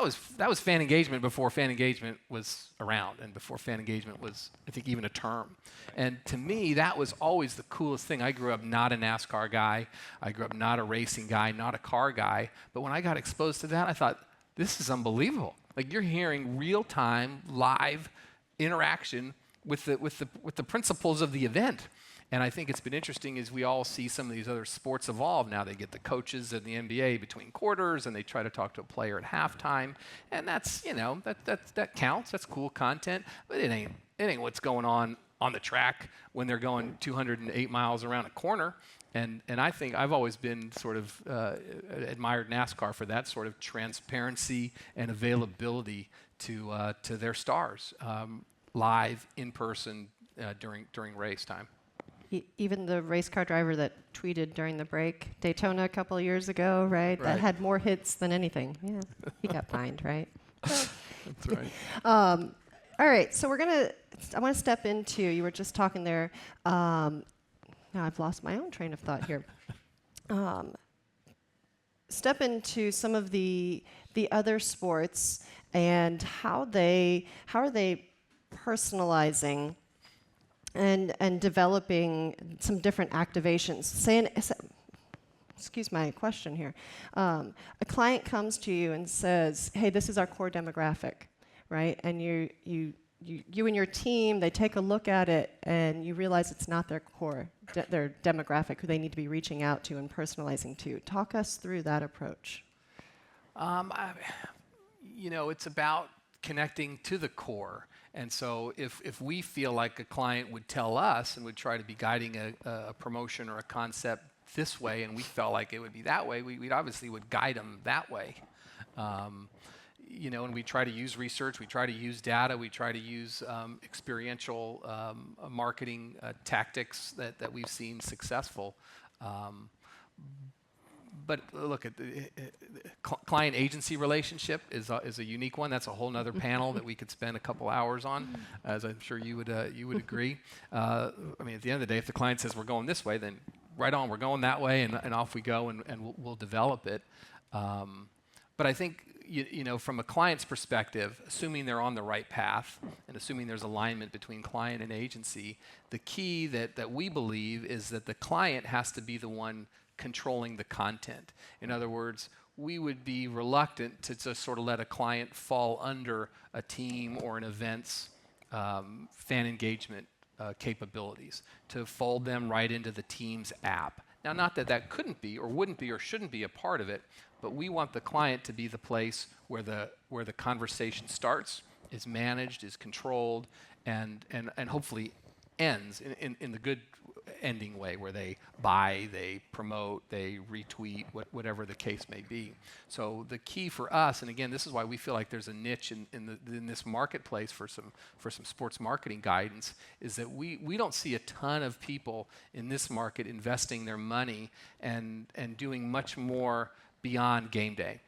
was fan engagement before fan engagement was around, and before fan engagement was, I think, even a term. And to me, that was always the coolest thing. I grew up not a NASCAR guy. I grew up not a racing guy, not a car guy. But when I got exposed to that, I thought, this is unbelievable. Like, you're hearing real-time, live interaction with the principles of the event. And I think it's been interesting as we all see some of these other sports evolve. Now they get the coaches in the NBA between quarters, and they try to talk to a player at halftime. And that's, that counts. That's cool content. But it ain't what's going on the track when they're going 208 miles around a corner. And I think I've always been sort of admired NASCAR for that sort of transparency and availability to their stars, live, in person, during race time. Even the race car driver that tweeted during the break, Daytona a couple of years ago, right? That had more hits than anything. Yeah, he got fined, right? That's right. All right, so I want to step into, you were just talking there, now I've lost my own train of thought here. Step into some of the other sports and how are they personalizing and developing some different activations. Excuse my question here. A client comes to you and says, "Hey, this is our core demographic," right? And you and your team, they take a look at it, and you realize it's not their core, their demographic who they need to be reaching out to and personalizing to. Talk us through that approach. It's about connecting to the core. And so if we feel like a client would tell us and would try to be guiding a promotion or a concept this way, and we felt like it would be that way, we obviously would guide them that way. And we try to use research, we try to use data, we try to use experiential marketing tactics that we've seen successful. But look, at the client agency relationship is a unique one. That's a whole other panel that we could spend a couple hours on, as I'm sure you would agree. At the end of the day, if the client says we're going this way, then right on, we're going that way, and off we go, and we'll develop it. But I think from a client's perspective, assuming they're on the right path and assuming there's alignment between client and agency, the key that we believe is that the client has to be the one controlling the content. In other words, we would be reluctant to just sort of let a client fall under a team or an event's fan engagement capabilities, to fold them right into the team's app. Now, not that couldn't be or wouldn't be or shouldn't be a part of it, but we want the client to be the place where the conversation starts, is managed, is controlled, and hopefully ends in the good ending way, where they buy, they promote, they retweet, whatever the case may be. So the key for us, and again, this is why we feel like there's a niche in this marketplace for some sports marketing guidance, is that we don't see a ton of people in this market investing their money and doing much more beyond game day.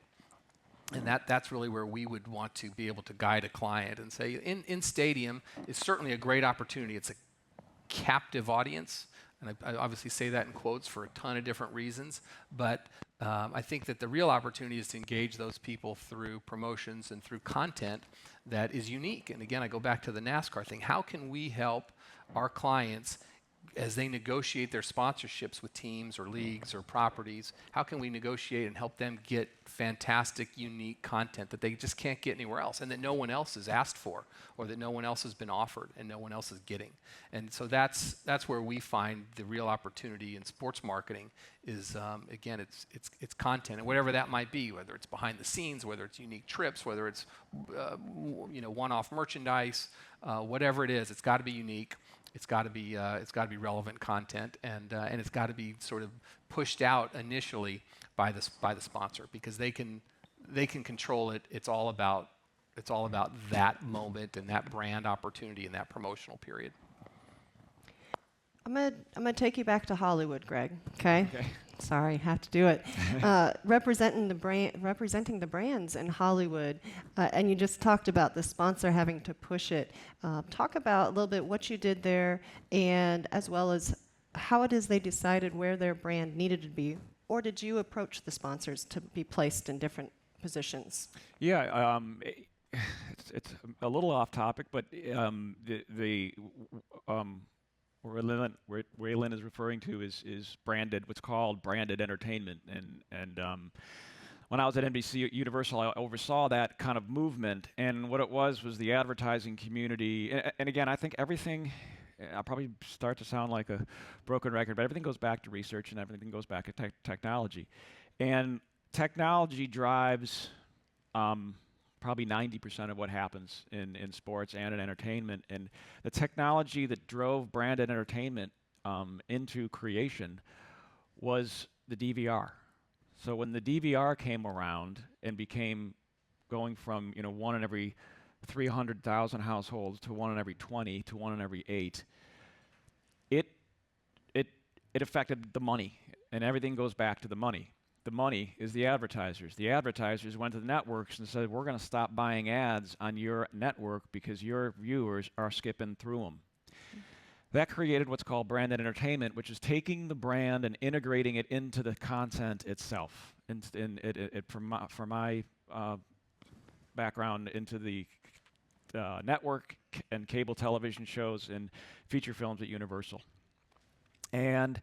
And that's really where we would want to be able to guide a client and say, in stadium is certainly a great opportunity. It's a captive audience. And I obviously say that in quotes for a ton of different reasons, but I think that the real opportunity is to engage those people through promotions and through content that is unique. And again, I go back to the NASCAR thing. How can we help our clients as they negotiate their sponsorships with teams or leagues or properties? How can we negotiate and help them get fantastic, unique content that they just can't get anywhere else, and that no one else has asked for, or that no one else has been offered and no one else is getting? And so that's where we find the real opportunity in sports marketing is, again, it's content, and whatever that might be, whether it's behind the scenes, whether it's unique trips, whether it's one-off merchandise, whatever it is, it's got to be unique. It's got to be relevant content, and it's got to be sort of pushed out initially by the sponsor, because they can control it. It's all about that moment and that brand opportunity and that promotional period. I'm gonna take you back to Hollywood, Greg. Okay. Okay. Sorry, have to do it. Representing the brands in Hollywood, and you just talked about the sponsor having to push it. Talk about a little bit what you did there, and as well as how it is they decided where their brand needed to be, or did you approach the sponsors to be placed in different positions? Yeah, it's a little off topic, but Raelynn is referring to is branded, what's called branded entertainment, and when I was at NBC Universal, I oversaw that kind of movement, and what it was the advertising community, and again, I think everything, I'll probably start to sound like a broken record, but everything goes back to research and everything goes back to technology, and technology drives probably 90% of what happens in sports and in entertainment. And the technology that drove branded entertainment into creation was the DVR. So when the DVR came around and became going from 1 in every 300,000 households to 1 in every 20 to 1 in every 8, it affected the money, and everything goes back to the money. The money is the advertisers. The advertisers went to the networks and said, we're going to stop buying ads on your network because your viewers are skipping through them. That created what's called branded entertainment, which is taking the brand and integrating it into the content itself. From my background into the network and cable television shows and feature films at Universal. And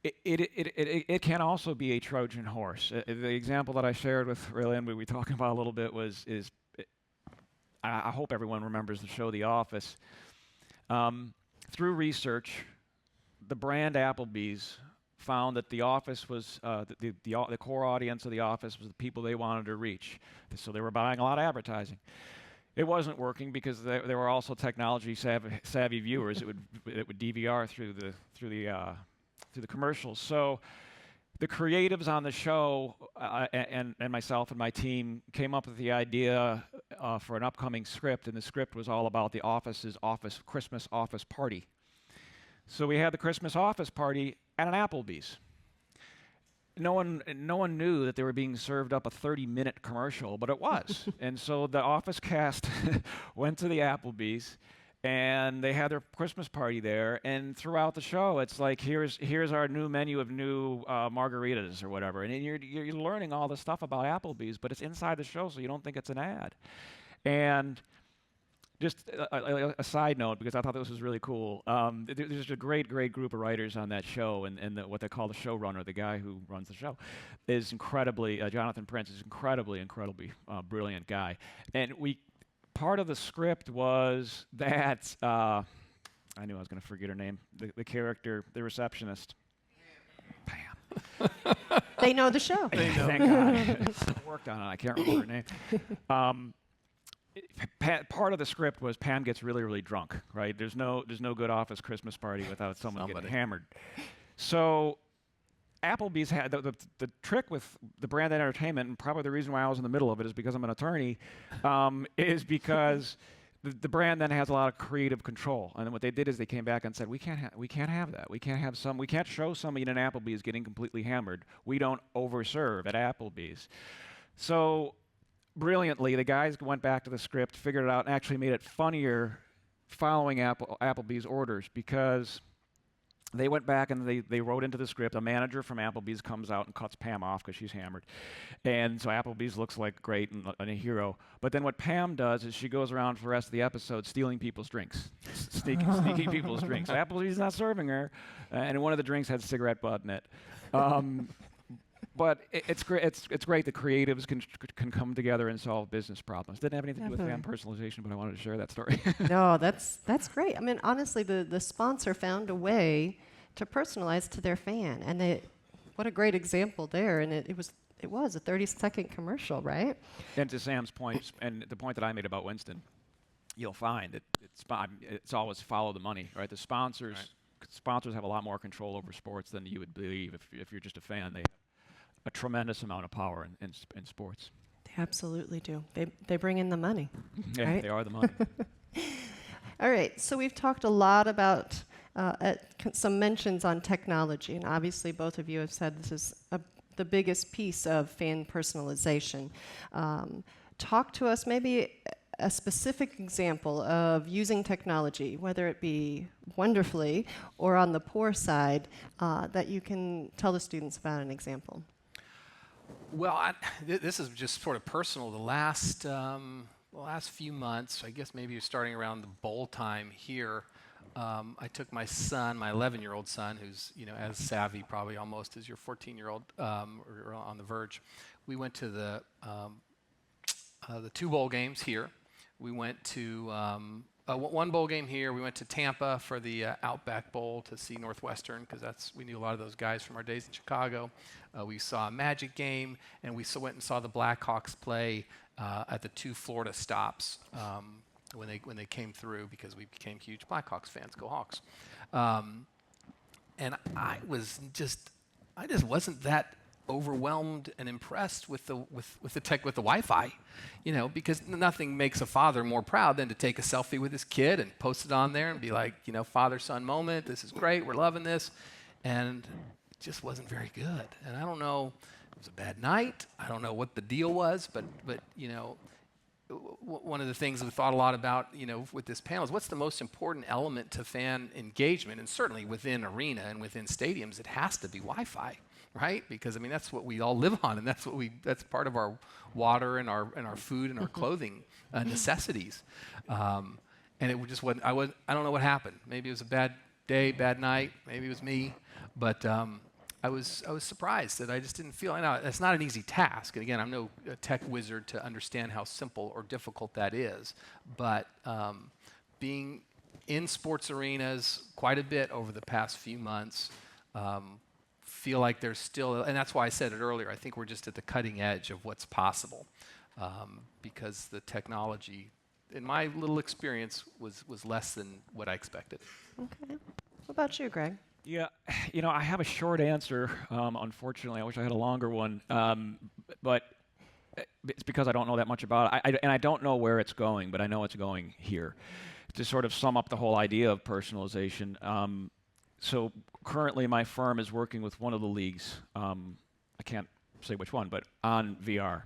it can also be a Trojan horse. The example that I shared with Raelynn, we were talking about a little bit, I hope everyone remembers the show The Office. Through research, the brand Applebee's found that The Office was, the core audience of The Office was the people they wanted to reach. So they were buying a lot of advertising. It wasn't working because there were also technology savvy viewers. It would DVR through the commercials. So the creatives on the show and myself and my team came up with the idea for an upcoming script, and the script was all about the Office's Christmas office party. So we had the Christmas office party at an Applebee's. No one knew that they were being served up a 30-minute commercial, but it was. And so the Office cast went to the Applebee's, and they had their Christmas party there. And throughout the show, it's like, here's our new menu of new margaritas or whatever. And you're learning all this stuff about Applebee's, but it's inside the show, so you don't think it's an ad. And just a side note, because I thought this was really cool. There's a great group of writers on that show, and what they call the showrunner, the guy who runs the show, is incredibly, Jonathan Prince is incredibly brilliant guy. And part of the script was that, I knew I was going to forget her name, the character, the receptionist. Pam. They know the show. They know. Thank God. I worked on it. I can't remember her name. Part of the script was Pam gets really drunk, right? There's no good Office Christmas party without someone getting hammered. So Applebee's had the trick with the brand entertainment, and probably the reason why I was in the middle of it is because I'm an attorney, is because the brand then has a lot of creative control. And then what they did is they came back and said, we can't have that. We can't show somebody in an Applebee's getting completely hammered. We don't overserve at Applebee's. So brilliantly, the guys went back to the script, figured it out, and actually made it funnier following Applebee's orders, because They went back and they wrote into the script, a manager from Applebee's comes out and cuts Pam off because she's hammered. And so Applebee's looks like great and a hero. But then what Pam does is she goes around for the rest of the episode stealing people's drinks, sneaking people's drinks. So Applebee's not serving her, and one of the drinks had cigarette butt in it. But it's great. It's great that creatives can come together and solve business problems. Didn't have anything to do with fan personalization, but I wanted to share that story. No, that's great. I mean, honestly, the sponsor found a way to personalize to their fan, and what a great example there. And it was a 30-second commercial, right? And to Sam's point, and the point that I made about Winston, you'll find that it's always follow the money, right? The sponsors have a lot more control over sports than you would believe if you're just a fan. They have a tremendous amount of power in sports. They absolutely do. They bring in the money. Yeah, right? They are the money. All right, so we've talked a lot about some mentions on technology, and obviously both of you have said this is the biggest piece of fan personalization. Talk to us maybe a specific example of using technology, whether it be wonderfully or on the poor side, that you can tell the students about an example. Well, this is just sort of personal. The last few months, I guess maybe starting around the bowl time here, I took my son, my 11-year-old son, who's as savvy probably almost as your 14-year-old, or on the verge. We went to the 2 bowl games here. We went to one bowl game here. We went to Tampa for the Outback Bowl to see Northwestern because we knew a lot of those guys from our days in Chicago. We saw a Magic game, and we went and saw the Blackhawks play at the 2 Florida stops when they came through because we became huge Blackhawks fans. Go Hawks! And I just wasn't that overwhelmed and impressed with the tech, with the Wi-Fi, because nothing makes a father more proud than to take a selfie with his kid and post it on there and be like, father-son moment. This is great. We're loving this, and it just wasn't very good. And I don't know. It was a bad night. I don't know what the deal was, but one of the things we thought a lot about, with this panel is what's the most important element to fan engagement, and certainly within arena and within stadiums, it has to be Wi-Fi. Right? Because that's what we all live on, and that's part of our water and our food and our clothing necessities. And it just wasn't. I don't know what happened. Maybe it was a bad day, bad night. Maybe it was me, but I was surprised that I just didn't feel. I know it's not an easy task, and again, I'm no tech wizard to understand how simple or difficult that is. But being in sports arenas quite a bit over the past few months. Feel like there's still, and that's why I said it earlier, I think we're just at the cutting edge of what's possible, because the technology, in my little experience, was less than what I expected. Okay. What about you, Greg? Yeah, I have a short answer. Unfortunately, I wish I had a longer one, but it's because I don't know that much about it, and I don't know where it's going, but I know it's going here. To sort of sum up the whole idea of personalization, so currently my firm is working with one of the leagues, I can't say which one, but on VR.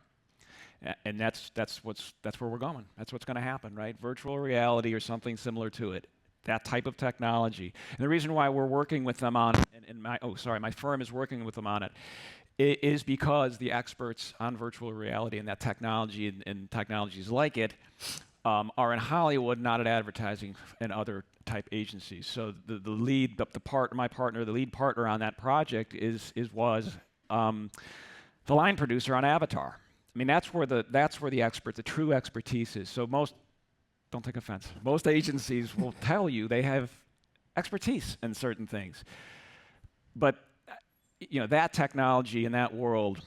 And that's where we're going. That's what's going to happen, right? Virtual reality or something similar to it. That type of technology. And the reason why we're working with them on it, my firm is working with them on it, is because the experts on virtual reality and that technology and technologies like it are in Hollywood, not at advertising and other type agencies. So the lead partner on that project was the line producer on Avatar. I mean, that's where the true expertise is. So don't take offense, most agencies will tell you they have expertise in certain things. But that technology in that world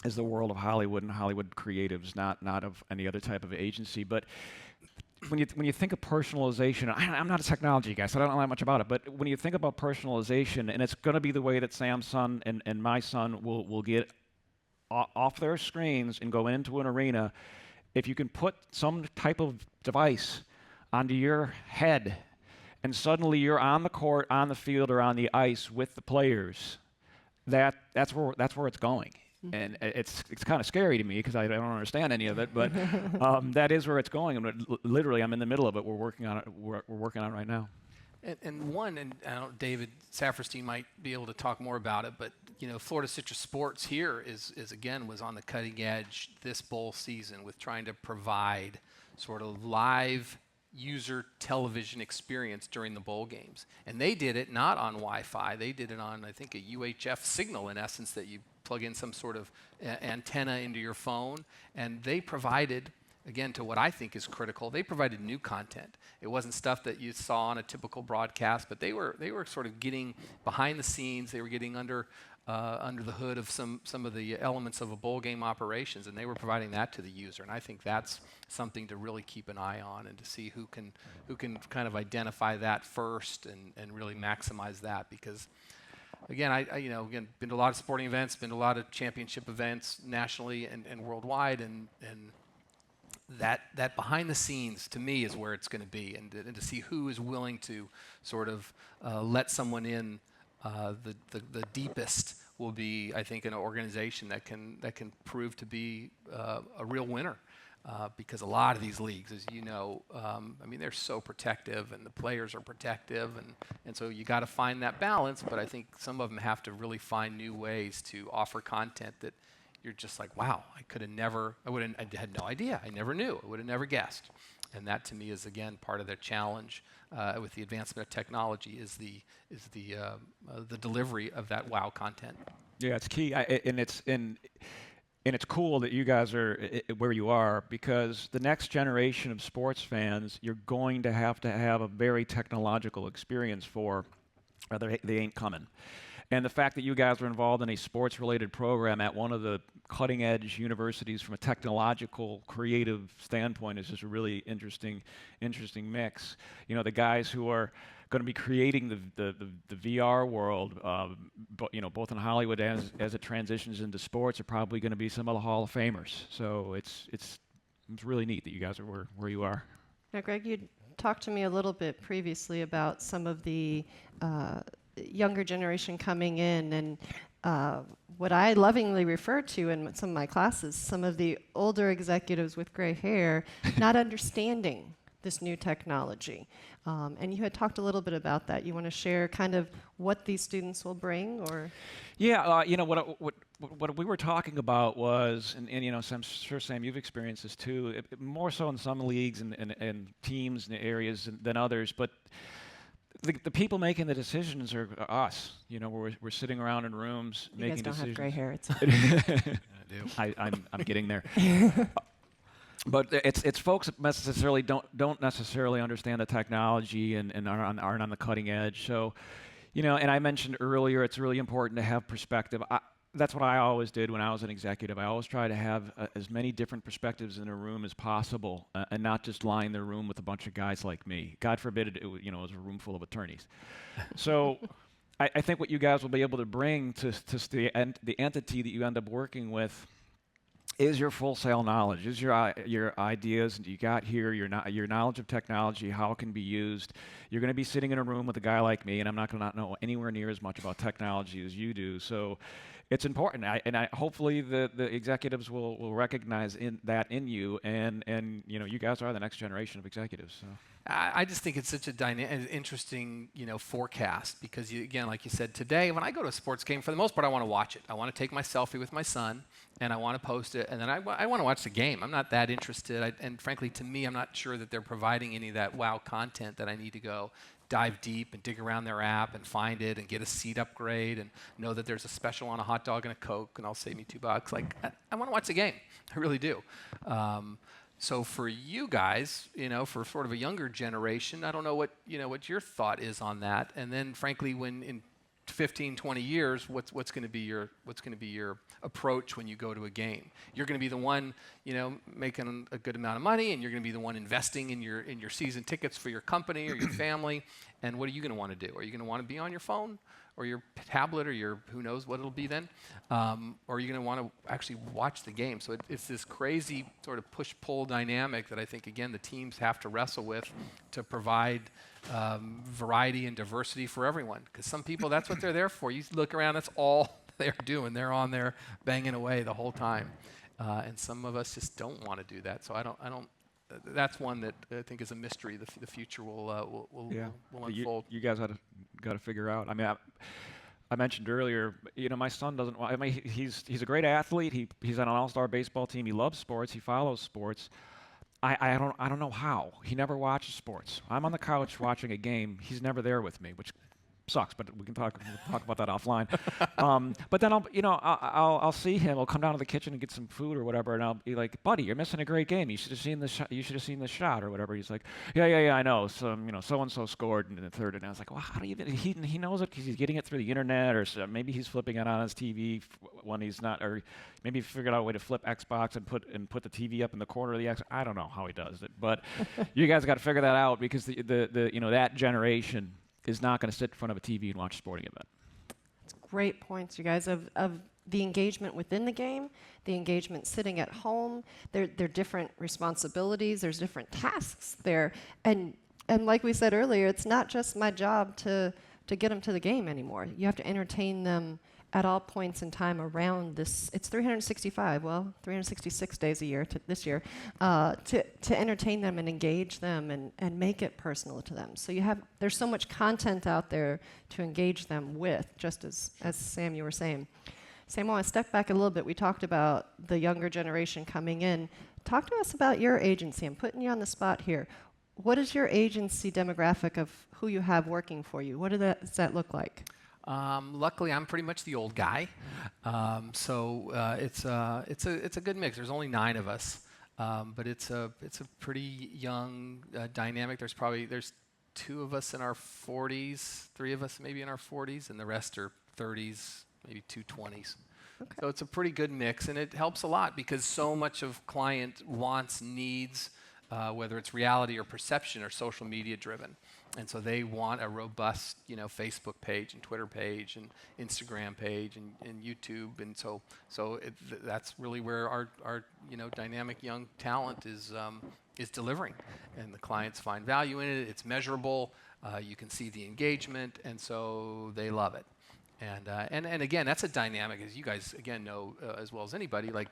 is the world of Hollywood and Hollywood creatives, not of any other type of agency. But when you think of personalization, I'm not a technology guy, so I don't know that much about it, but when you think about personalization, and it's going to be the way that Sam's son and my son will get off their screens and go into an arena, if you can put some type of device onto your head, and suddenly you're on the court, on the field, or on the ice with the players, that's where it's going. And it's kind of scary to me because I don't understand any of it, but that is where it's going. And literally, I'm in the middle of it. We're working on it. We're working on it right now. And I don't, David Saperstein might be able to talk more about it, but Florida Citrus Sports here was on the cutting edge this bowl season with trying to provide sort of live user television experience during the bowl games. And they did it not on Wi-Fi. They did it on, I think, a UHF signal, in essence, that you plug in some sort of antenna into your phone. And they provided, again, to what I think is critical, they provided new content. It wasn't stuff that you saw on a typical broadcast, but they were sort of getting behind the scenes. They were getting under the hood of some of the elements of a bowl game operations, and they were providing that to the user. And I think that's something to really keep an eye on and to see who can kind of identify that first and really maximize that. Because again, I been to a lot of sporting events, been to a lot of championship events nationally and worldwide, and that behind the scenes to me is where it's going to be, and to see who is willing to sort of let someone in the deepest will be, I think, an organization that can prove to be a real winner. Because a lot of these leagues, as you know, they're so protective, and the players are protective, and so you got to find that balance. But I think some of them have to really find new ways to offer content that you're just like, wow, I had no idea, I never knew, I would have never guessed. And that to me is, again, part of their challenge with the advancement of technology is the delivery of that wow content. Yeah, it's key, and it's cool that you guys are where you are, because the next generation of sports fans, you're going to have a very technological experience for, or they ain't coming. And the fact that you guys are involved in a sports-related program at one of the cutting-edge universities from a technological, creative standpoint is just a really interesting mix. The guys who are going to be creating the VR world, both in Hollywood as it transitions into sports, are probably going to be some of the Hall of Famers. So it's really neat that you guys are where you are. Now, Greg, you talked to me a little bit previously about some of the younger generation coming in, and what I lovingly refer to in some of my classes, some of the older executives with gray hair not understanding this new technology. And you had talked a little bit about that. You want to share kind of what these students will bring, or? Yeah, what we were talking about was, and I'm sure, Sam, you've experienced this too, more so in some leagues and teams and areas than others, but the people making the decisions are us. We're sitting around in rooms making decisions. You guys don't have gray hair. It's I do. I'm getting there. But it's folks that necessarily don't necessarily understand the technology and aren't on the cutting edge. So, and I mentioned earlier, it's really important to have perspective. That's what I always did when I was an executive. I always try to have as many different perspectives in a room as possible, and not just line the room with a bunch of guys like me. God forbid it was a room full of attorneys. So I think what you guys will be able to bring to the entity that you end up working with is your full sale knowledge, is your ideas you got here, your knowledge of technology, how it can be used. You're going to be sitting in a room with a guy like me, and I'm not going to know anywhere near as much about technology as you do. So it's important, and hopefully the executives will recognize that in you, and you guys are the next generation of executives. So. I just think it's such an interesting, forecast, because again, like you said, today when I go to a sports game, for the most part, I want to watch it. I want to take my selfie with my son, and I want to post it, and then I want to watch the game. I'm not that interested, and frankly, to me, I'm not sure that they're providing any of that wow content that I need to go dive deep and dig around their app and find it and get a seat upgrade and know that there's a special on a hot dog and a Coke and I'll save me $2. Like, I want to watch the game. I really do. So for you guys, for sort of a younger generation, I don't know what your thought is on that. And then frankly, when in 15, 20 years, what's going to be your approach when you go to a game? You're going to be the one, making a good amount of money, and you're going to be the one investing in your season tickets for your company or your family. And what are you going to want to do? Are you going to want to be on your phone or your tablet or your who knows what it'll be then? Or are you going to want to actually watch the game? So it's this crazy sort of push-pull dynamic that I think, again, the teams have to wrestle with to provide variety and diversity for everyone. Because some people, that's what they're there for. You look around, that's all they're doing. They're on there banging away the whole time. And some of us just don't want to do that. So that's one that I think is a mystery. The future will unfold. You guys got to figure out. I mean, I mentioned earlier, my son doesn't. I mean, he's a great athlete. He's on an all-star baseball team. He loves sports. He follows sports. I don't know how. He never watches sports. I'm on the couch watching a game. He's never there with me, which sucks, but we can talk about that offline. But then I'll see him. I'll come down to the kitchen and get some food or whatever, and I'll be like, "Buddy, you're missing a great game. You should have seen the shot. You should have seen the shot or whatever." He's like, "Yeah, I know. So and so scored in the third." And I was like, "Well, how do you?" He knows it because he's getting it through the internet, or maybe he's flipping it on his TV when he's not, or maybe he figured out a way to flip Xbox and put the TV up in the corner of the X. I don't know how he does it, but you guys got to figure that out because the that generation is not going to sit in front of a TV and watch a sporting event. That's great points, you guys, of the engagement within the game, the engagement sitting at home. There are different responsibilities. There's different tasks there. And like we said earlier, it's not just my job to get them to the game anymore. You have to entertain them at all points in time around this. It's 366 days a year this year, to entertain them and engage them and make it personal to them. So there's so much content out there to engage them with, just as Sam, you were saying. Sam, I want to step back a little bit. We talked about the younger generation coming in. Talk to us about your agency. I'm putting you on the spot here. What is your agency demographic of who you have working for you? What does that look like? Luckily, I'm pretty much the old guy, so it's a good mix. There's only 9 of us, but it's a pretty young dynamic. There's 2 of us in our 40s, 3 of us maybe in our 40s, and the rest are 30s, maybe 2 20s. Okay. So it's a pretty good mix, and it helps a lot because so much of client wants, needs, whether it's reality or perception or social media driven. And so they want a robust, Facebook page and Twitter page and Instagram page and YouTube. And so that's really where our dynamic young talent is delivering. And the clients find value in it. It's measurable. You can see the engagement, and so they love it. And again, that's a dynamic, as you guys again know as well as anybody. Like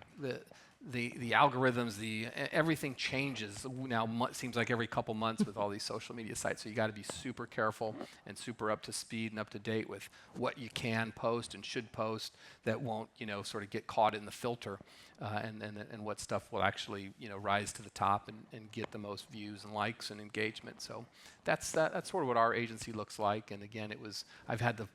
the algorithms, everything changes now. It seems like every couple months with all these social media sites. So you got to be super careful and super up to speed and up to date with what you can post and should post that won't sort of get caught in the filter, and what stuff will actually rise to the top and get the most views and likes and engagement. So that's sort of what our agency looks like. And again, I've had the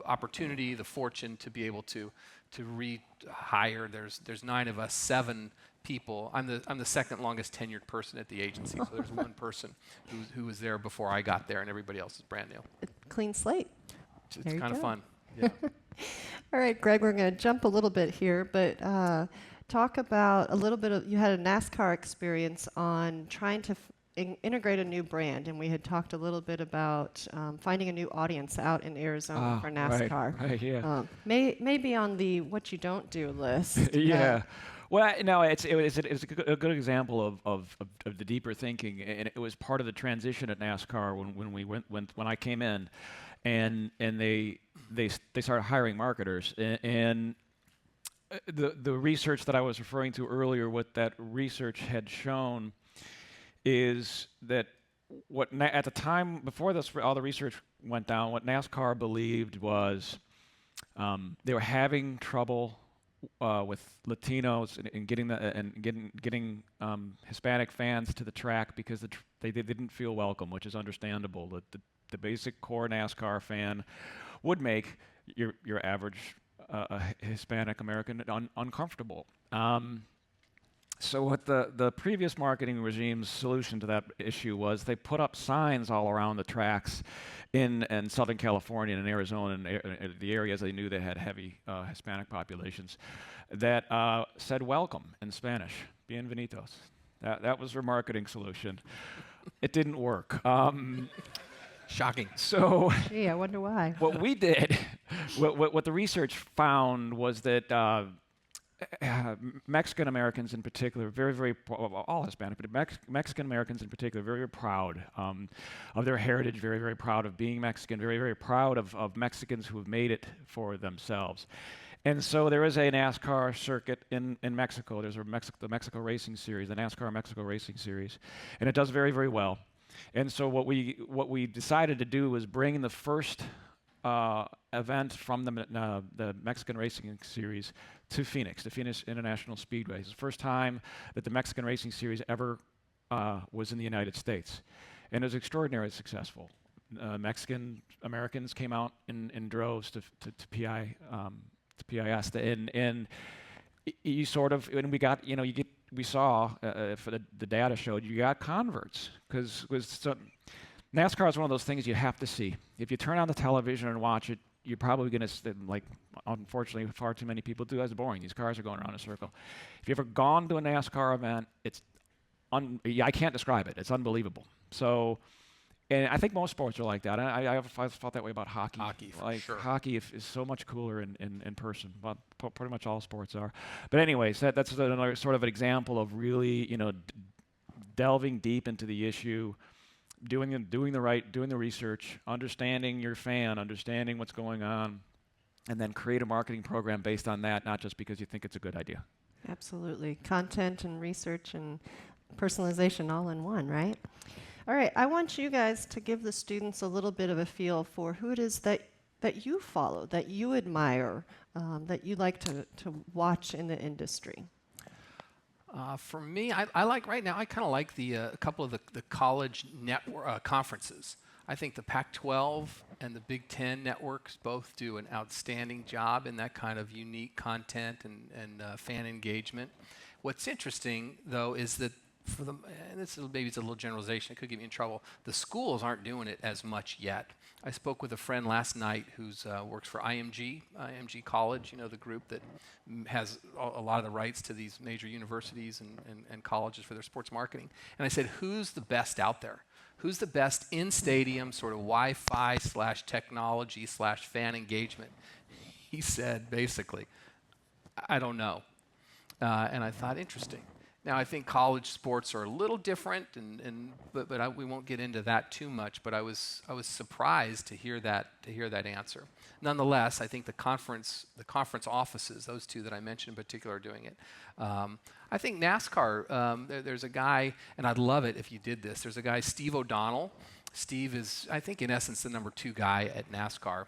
opportunity, the fortune to be able to rehire. There's 9 of us, 7 people. I'm the second longest tenured person at the agency. So there's one person who was there before I got there, and everybody else is brand new. A clean slate. It's kind of fun. Yeah. All right, Greg, we're going to jump a little bit here, but talk about a little bit of, you had a NASCAR experience on trying to integrate a new brand, and we had talked a little bit about finding a new audience out in Arizona for NASCAR. Right, yeah. Maybe on the what you don't do list. Yeah. Well, no, it's a good example of the deeper thinking, and it was part of the transition at NASCAR when I came in, and they started hiring marketers, and the research that I was referring to earlier, what that research had shown is that at the time before all the research went down, what NASCAR believed was they were having trouble with Latinos and getting Hispanic fans to the track because they didn't feel welcome, which is understandable. The basic core NASCAR fan would make your average Hispanic American uncomfortable. So what the previous marketing regime's solution to that issue was they put up signs all around the tracks in Southern California and Arizona and the areas they knew they had heavy Hispanic populations that said welcome in Spanish, bienvenidos. That was their marketing solution. It didn't work. Shocking. So, gee, I wonder why. What we did, what the research found was that Mexican Americans in particular, all Hispanic, but Mexican Americans in particular, very, very proud of their heritage, very, very proud of being Mexican, very, very proud of Mexicans who have made it for themselves. And so there is a NASCAR circuit in Mexico. There's the Mexico Racing Series, the NASCAR Mexico Racing Series, and it does very, very well. And so what we decided to do was bring the first event from the Mexican Racing Series to Phoenix, the Phoenix International Speedway. It's the first time that the Mexican Racing Series ever was in the United States, and it was extraordinarily successful. Mexican Americans came out in droves to PI. To PIS, and you sort of, and we got, we saw, for the data showed, you got converts, because NASCAR is one of those things you have to see. If you turn on the television and watch it, you're probably going to, unfortunately, far too many people do. That's boring. These cars are going around in a circle. If you've ever gone to a NASCAR event, I can't describe it. It's unbelievable. So, and I think most sports are like that. I've felt that way about hockey. Hockey, for sure. Hockey is so much cooler in person. Well, pretty much all sports are. But anyways, that's another sort of an example of really, delving deep into the issue, doing the research, understanding your fan, understanding what's going on, and then create a marketing program based on that, not just because you think it's a good idea. Absolutely. Content and research and personalization all in one, right? All right, I want you guys to give the students a little bit of a feel for who it is that you follow, that you admire, that you like to watch in the industry. For me, I like right now, I kind of like a couple of the college network conferences. I think the Pac-12 and the Big Ten networks both do an outstanding job in that kind of unique content and fan engagement. What's interesting, though, is that for them, and maybe it's a little generalization, it could get me in trouble, the schools aren't doing it as much yet. I spoke with a friend last night who's works for IMG College, the group that has a lot of the rights to these major universities and colleges for their sports marketing. And I said, who's the best out there? Who's the best in-stadium sort of Wi-Fi / technology / fan engagement? He said, basically, I don't know. And I thought, interesting. Now, I think college sports are a little different, but we won't get into that too much. But I was surprised to hear that answer. Nonetheless, I think the conference offices, those two that I mentioned in particular, are doing it. I think NASCAR. There's a guy, and I'd love it if you did this. There's a guy, Steve O'Donnell. Steve is, I think, in essence, the number 2 guy at NASCAR.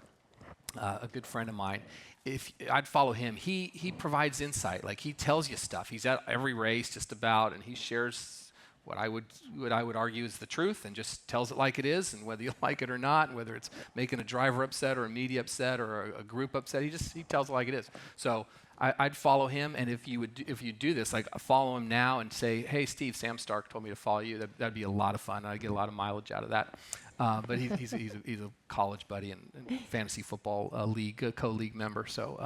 A good friend of mine. If I'd follow him, he provides insight. Like, he tells you stuff. He's at every race just about, and he shares what I would argue is the truth, and just tells it like it is, and whether you like it or not, and whether it's making a driver upset or a media upset or a group upset, he tells it like it is. So I'd follow him, and if you do this, like, follow him now and say, hey, Steve, Sam Stark told me to follow you. That'd be a lot of fun. I'd get a lot of mileage out of that. But he's a college buddy and fantasy football league, co-league member. So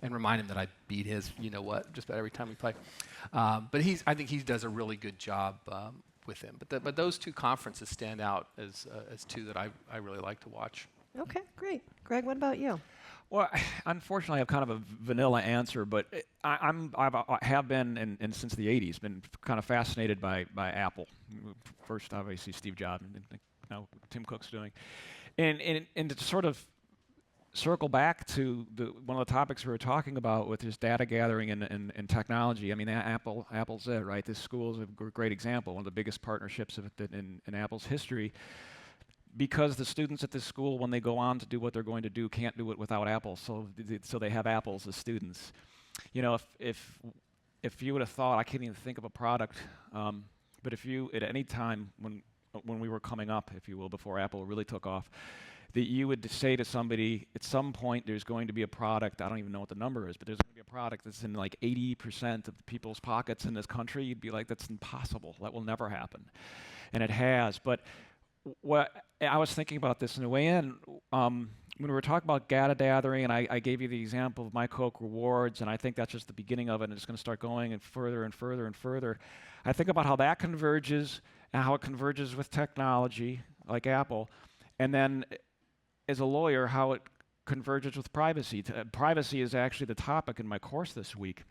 and remind him that I beat his, just about every time we play. But I think he does a really good job with him. But those 2 conferences stand out as 2 that I really like to watch. Okay, great. Greg, what about you? Well, unfortunately, I have kind of a vanilla answer, but I have been, and since the 80s, been kind of fascinated by Apple. First, obviously, Steve Jobs, and now Tim Cook's doing. And to sort of circle back to one of the topics we were talking about with this data gathering and technology. I mean, Apple's it, right? This school is a great example, one of the biggest partnerships in Apple's history. Because the students at this school, when they go on to do what they're going to do, can't do it without Apple, so they have apples as students. If you would have thought, I can't even think of a product, but if you, at any time when we were coming up, if you will, before Apple really took off, that you would say to somebody, at some point there's going to be a product, I don't even know what the number is, but there's going to be a product that's in like 80% of people's pockets in this country, you'd be like, that's impossible, that will never happen. And it has, but what I was thinking about this on the way in, when we were talking about data gathering, and I gave you the example of My Coke Rewards, and I think that's just the beginning of it, and it's going to start going and further and further and further. I think about how that converges, and how it converges with technology, like Apple, and then as a lawyer, how it converges with privacy. Privacy is actually the topic in my course this week.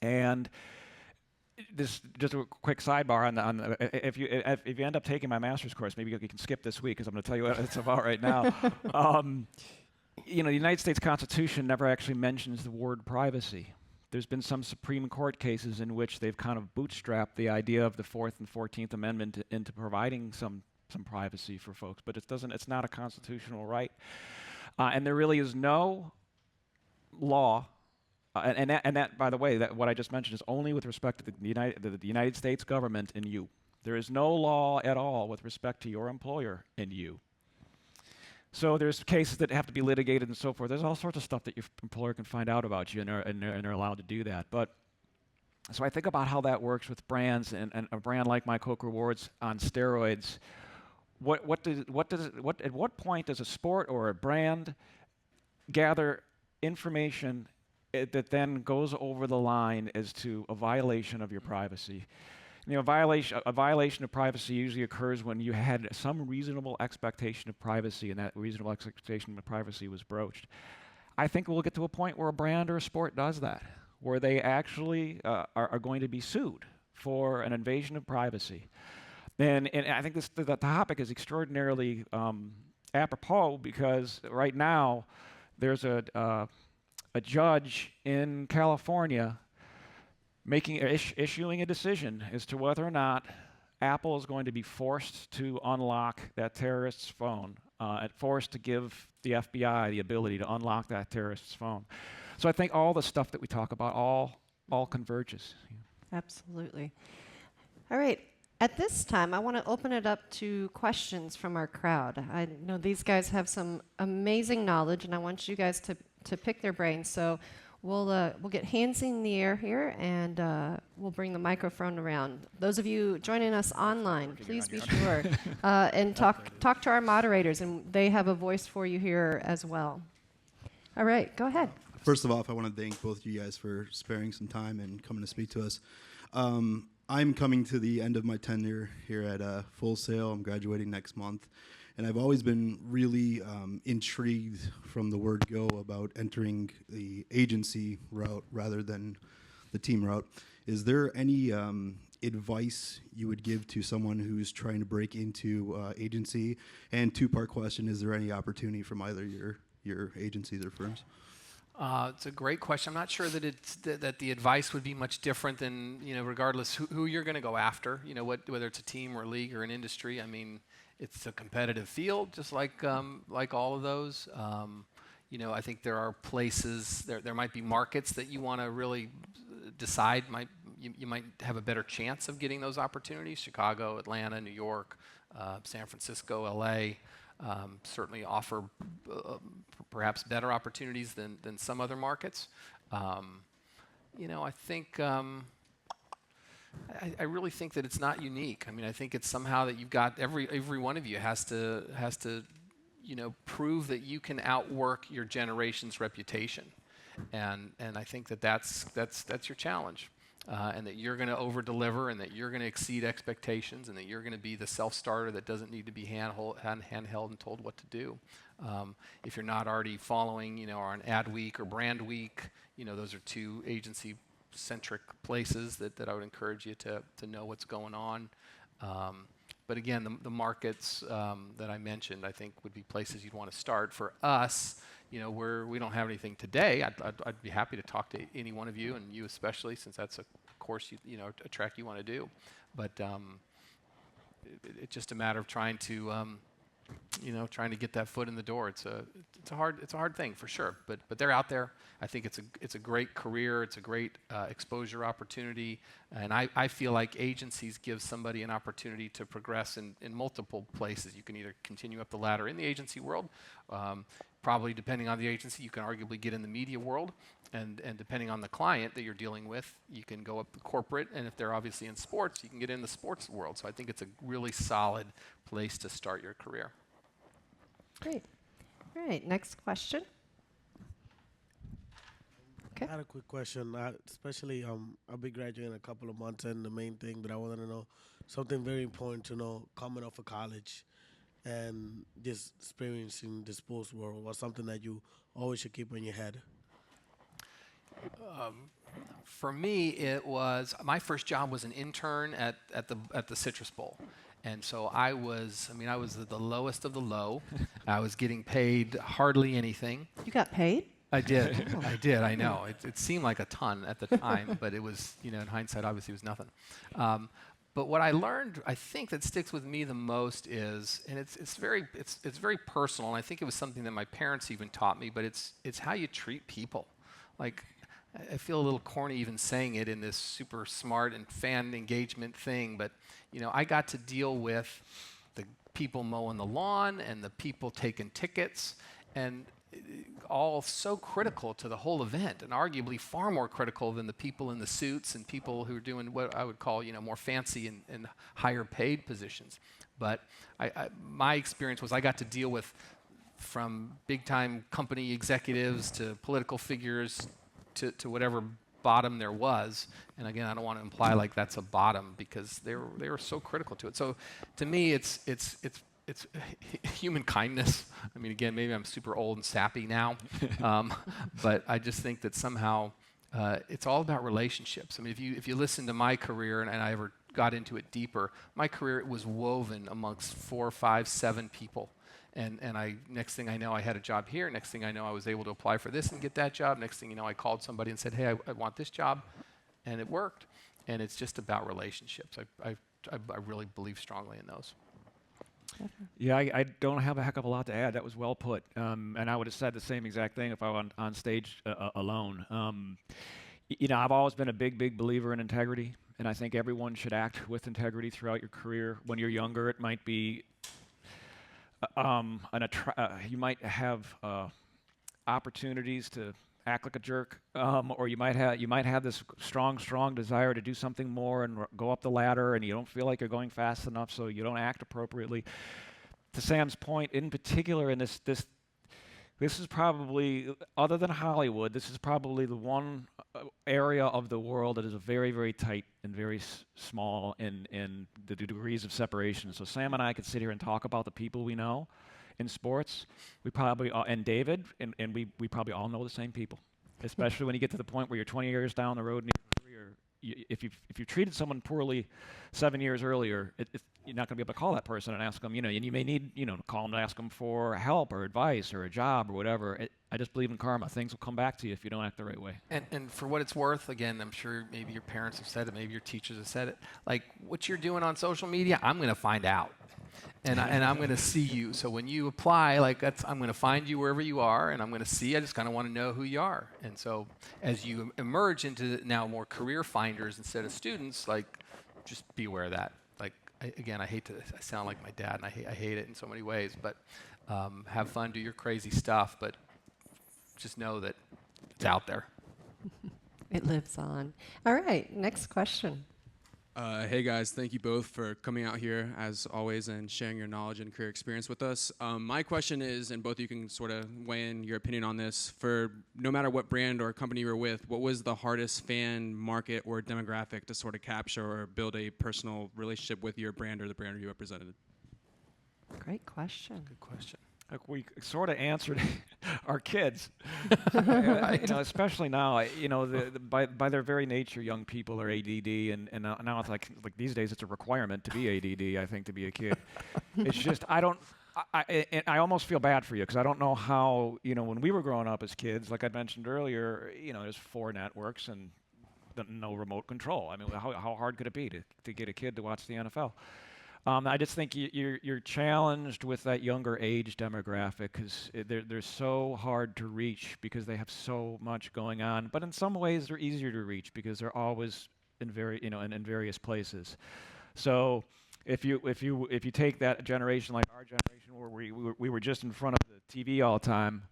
And this, just a quick sidebar if you end up taking my master's course, maybe you can skip this week because I'm going to tell you what it's about right now. the United States Constitution never actually mentions the word privacy. There's been some Supreme Court cases in which they've kind of bootstrapped the idea of the Fourth and 14th Amendment into providing some privacy for folks, but it's not a constitutional right. And there really is no law, and that, by the way, that what I just mentioned is only with respect to the United States government and you. There is no law at all with respect to your employer and you. So there's cases that have to be litigated and so forth. There's all sorts of stuff that your employer can find out about you, and they're allowed to do that. But so I think about how that works with brands, and a brand like My Coke Rewards on steroids. At what point does a sport or a brand gather information that then goes over the line as to a violation of your privacy? A violation of privacy usually occurs when you had some reasonable expectation of privacy, and that reasonable expectation of privacy was broached. I think we'll get to a point where a brand or a sport does that, where they actually are going to be sued for an invasion of privacy. And I think the topic is extraordinarily apropos, because right now there's a judge in California issuing a decision as to whether or not Apple is going to be forced to unlock that terrorist's phone, and forced to give the FBI the ability to unlock that terrorist's phone. So I think all the stuff that we talk about all converges. Absolutely. All right. At this time, I want to open it up to questions from our crowd. I know these guys have some amazing knowledge, and I want you guys to pick their brains. So we'll get hands in the air here, and we'll bring the microphone around. Those of you joining us online, please be sure and talk to our moderators, and they have a voice for you here as well. All right, go ahead. First of all, I want to thank both of you guys for sparing some time and coming to speak to us. I'm coming to the end of my tenure here at Full Sail. I'm graduating next month. And I've always been really intrigued from the word go about entering the agency route rather than the team route. Is there any advice you would give to someone who's trying to break into agency? And two-part question, is there any opportunity from either your agencies or firms? It's a great question. I'm not sure that that the advice would be much different than, regardless who you're going to go after, whether it's a team or a league or an industry. I mean, it's a competitive field, just like all of those. I think there are places, there might be markets that you want to really decide you might have a better chance of getting those opportunities. Chicago, Atlanta, New York, San Francisco, LA. Certainly offer perhaps better opportunities than some other markets. I think I really think that it's not unique. I mean, I think it's somehow that you've got every one of you has to prove that you can outwork your generation's reputation, and I think that's your challenge. And that you're going to over-deliver, and that you're going to exceed expectations, and that you're going to be the self-starter that doesn't need to be handheld and told what to do. If you're not already following, on Ad Week or Brand Week, those are two agency-centric places that I would encourage you to know what's going on. But again, the markets that I mentioned, I think, would be places you'd want to start. For us, we don't have anything today. I'd be happy to talk to any one of you, and you especially, since that's a course a track you want to do. But it's just a matter of trying to get that foot in the door. It's a hard thing for sure. But they're out there. I think it's a great career. It's a great exposure opportunity, and I feel like agencies give somebody an opportunity to progress in multiple places. You can either continue up the ladder in the agency world. Probably depending on the agency, you can arguably get in the media world, and depending on the client that you're dealing with, you can go up the corporate, and if they're obviously in sports, you can get in the sports world. So I think it's a really solid place to start your career. Great. All right, next question. Okay. I had a quick question. Especially, I'll be graduating in a couple of months, and the main thing that I wanted to know, something very important to know, coming off of college and just experiencing the sports world, was something that you always should keep in your head? For me, it was my first job was an intern at the Citrus Bowl, And so I was the lowest of the low. I was getting paid hardly anything. You got paid? I did. I did. I know. It seemed like a ton at the time, but it was, in hindsight, obviously, it was nothing. But what I learned, I think, that sticks with me the most is, and it's very personal, and I think it was something that my parents even taught me. But it's how you treat people. Like, I feel a little corny even saying it in this super smart and fan engagement thing, but I got to deal with the people mowing the lawn and the people taking tickets, and all so critical to the whole event, and arguably far more critical than the people in the suits and people who are doing what I would call, more fancy and higher paid positions. But my experience was I got to deal with, from big time company executives to political figures to whatever bottom there was. And again, I don't want to imply like that's a bottom, because they were so critical to it. So to me, it's human kindness. I mean, again, maybe I'm super old and sappy now, but I just think that somehow it's all about relationships. I mean, if you listen to my career, and I ever got into it deeper, my career was woven amongst 4, 5, 7 people. And next thing I know, I had a job here. Next thing I know, I was able to apply for this and get that job. Next thing you know, I called somebody and said, hey, I want this job, and it worked. And it's just about relationships. I really believe strongly in those. Yeah, I don't have a heck of a lot to add. That was well put. And I would have said the same exact thing if I were on stage alone. I've always been a big believer in integrity, and I think everyone should act with integrity throughout your career. When you're younger, it might be you might have opportunities to act like a jerk, or you might have this strong desire to do something more and go up the ladder, and you don't feel like you're going fast enough, so you don't act appropriately. To Sam's point, in particular, in this is probably, other than Hollywood, this is probably the one area of the world that is very tight and very small in the degrees of separation. So Sam and I could sit here and talk about the people we know in sports. We probably and David and we probably all know the same people, especially when you get to the point where you're 20 years down the road in your career. If you treated someone poorly 7 years earlier, you're not going to be able to call that person and ask them, and you may need, to call them to ask them for help or advice or a job or whatever. I just believe in karma. Things will come back to you if you don't act the right way. And for what it's worth, again, I'm sure maybe your parents have said it, maybe your teachers have said it, like, what you're doing on social media, I'm going to find out. And I'm going to see you. So when you apply, I'm going to find you wherever you are, and I'm going to see. I just kind of want to know who you are. And so as you emerge into now more career finders instead of students, just be aware of that. I hate to sound like my dad, and I hate it in so many ways. But have fun, do your crazy stuff, but just know that it's out there. It lives on. All right, next question. Hey guys, thank you both for coming out here as always and sharing your knowledge and career experience with us. My question is, and both of you can sort of weigh in your opinion on this, for no matter what brand or company you're with, what was the hardest fan market or demographic to sort of capture or build a personal relationship with your brand or the brand you represented? Great question. Good question. We sort of answered our kids, especially now. By their very nature, young people are ADD, and now it's like these days it's a requirement to be ADD. I think, to be a kid. It's just I almost feel bad for you, because I don't know how, when we were growing up as kids, like I mentioned earlier, there's 4 networks and no remote control. I mean, how hard could it be to get a kid to watch the NFL? I just think you're challenged with that younger age demographic, because they're so hard to reach because they have so much going on. But in some ways, they're easier to reach because they're always in in various places. So if you take that generation, like our generation, where we were just in front of the TV all the time,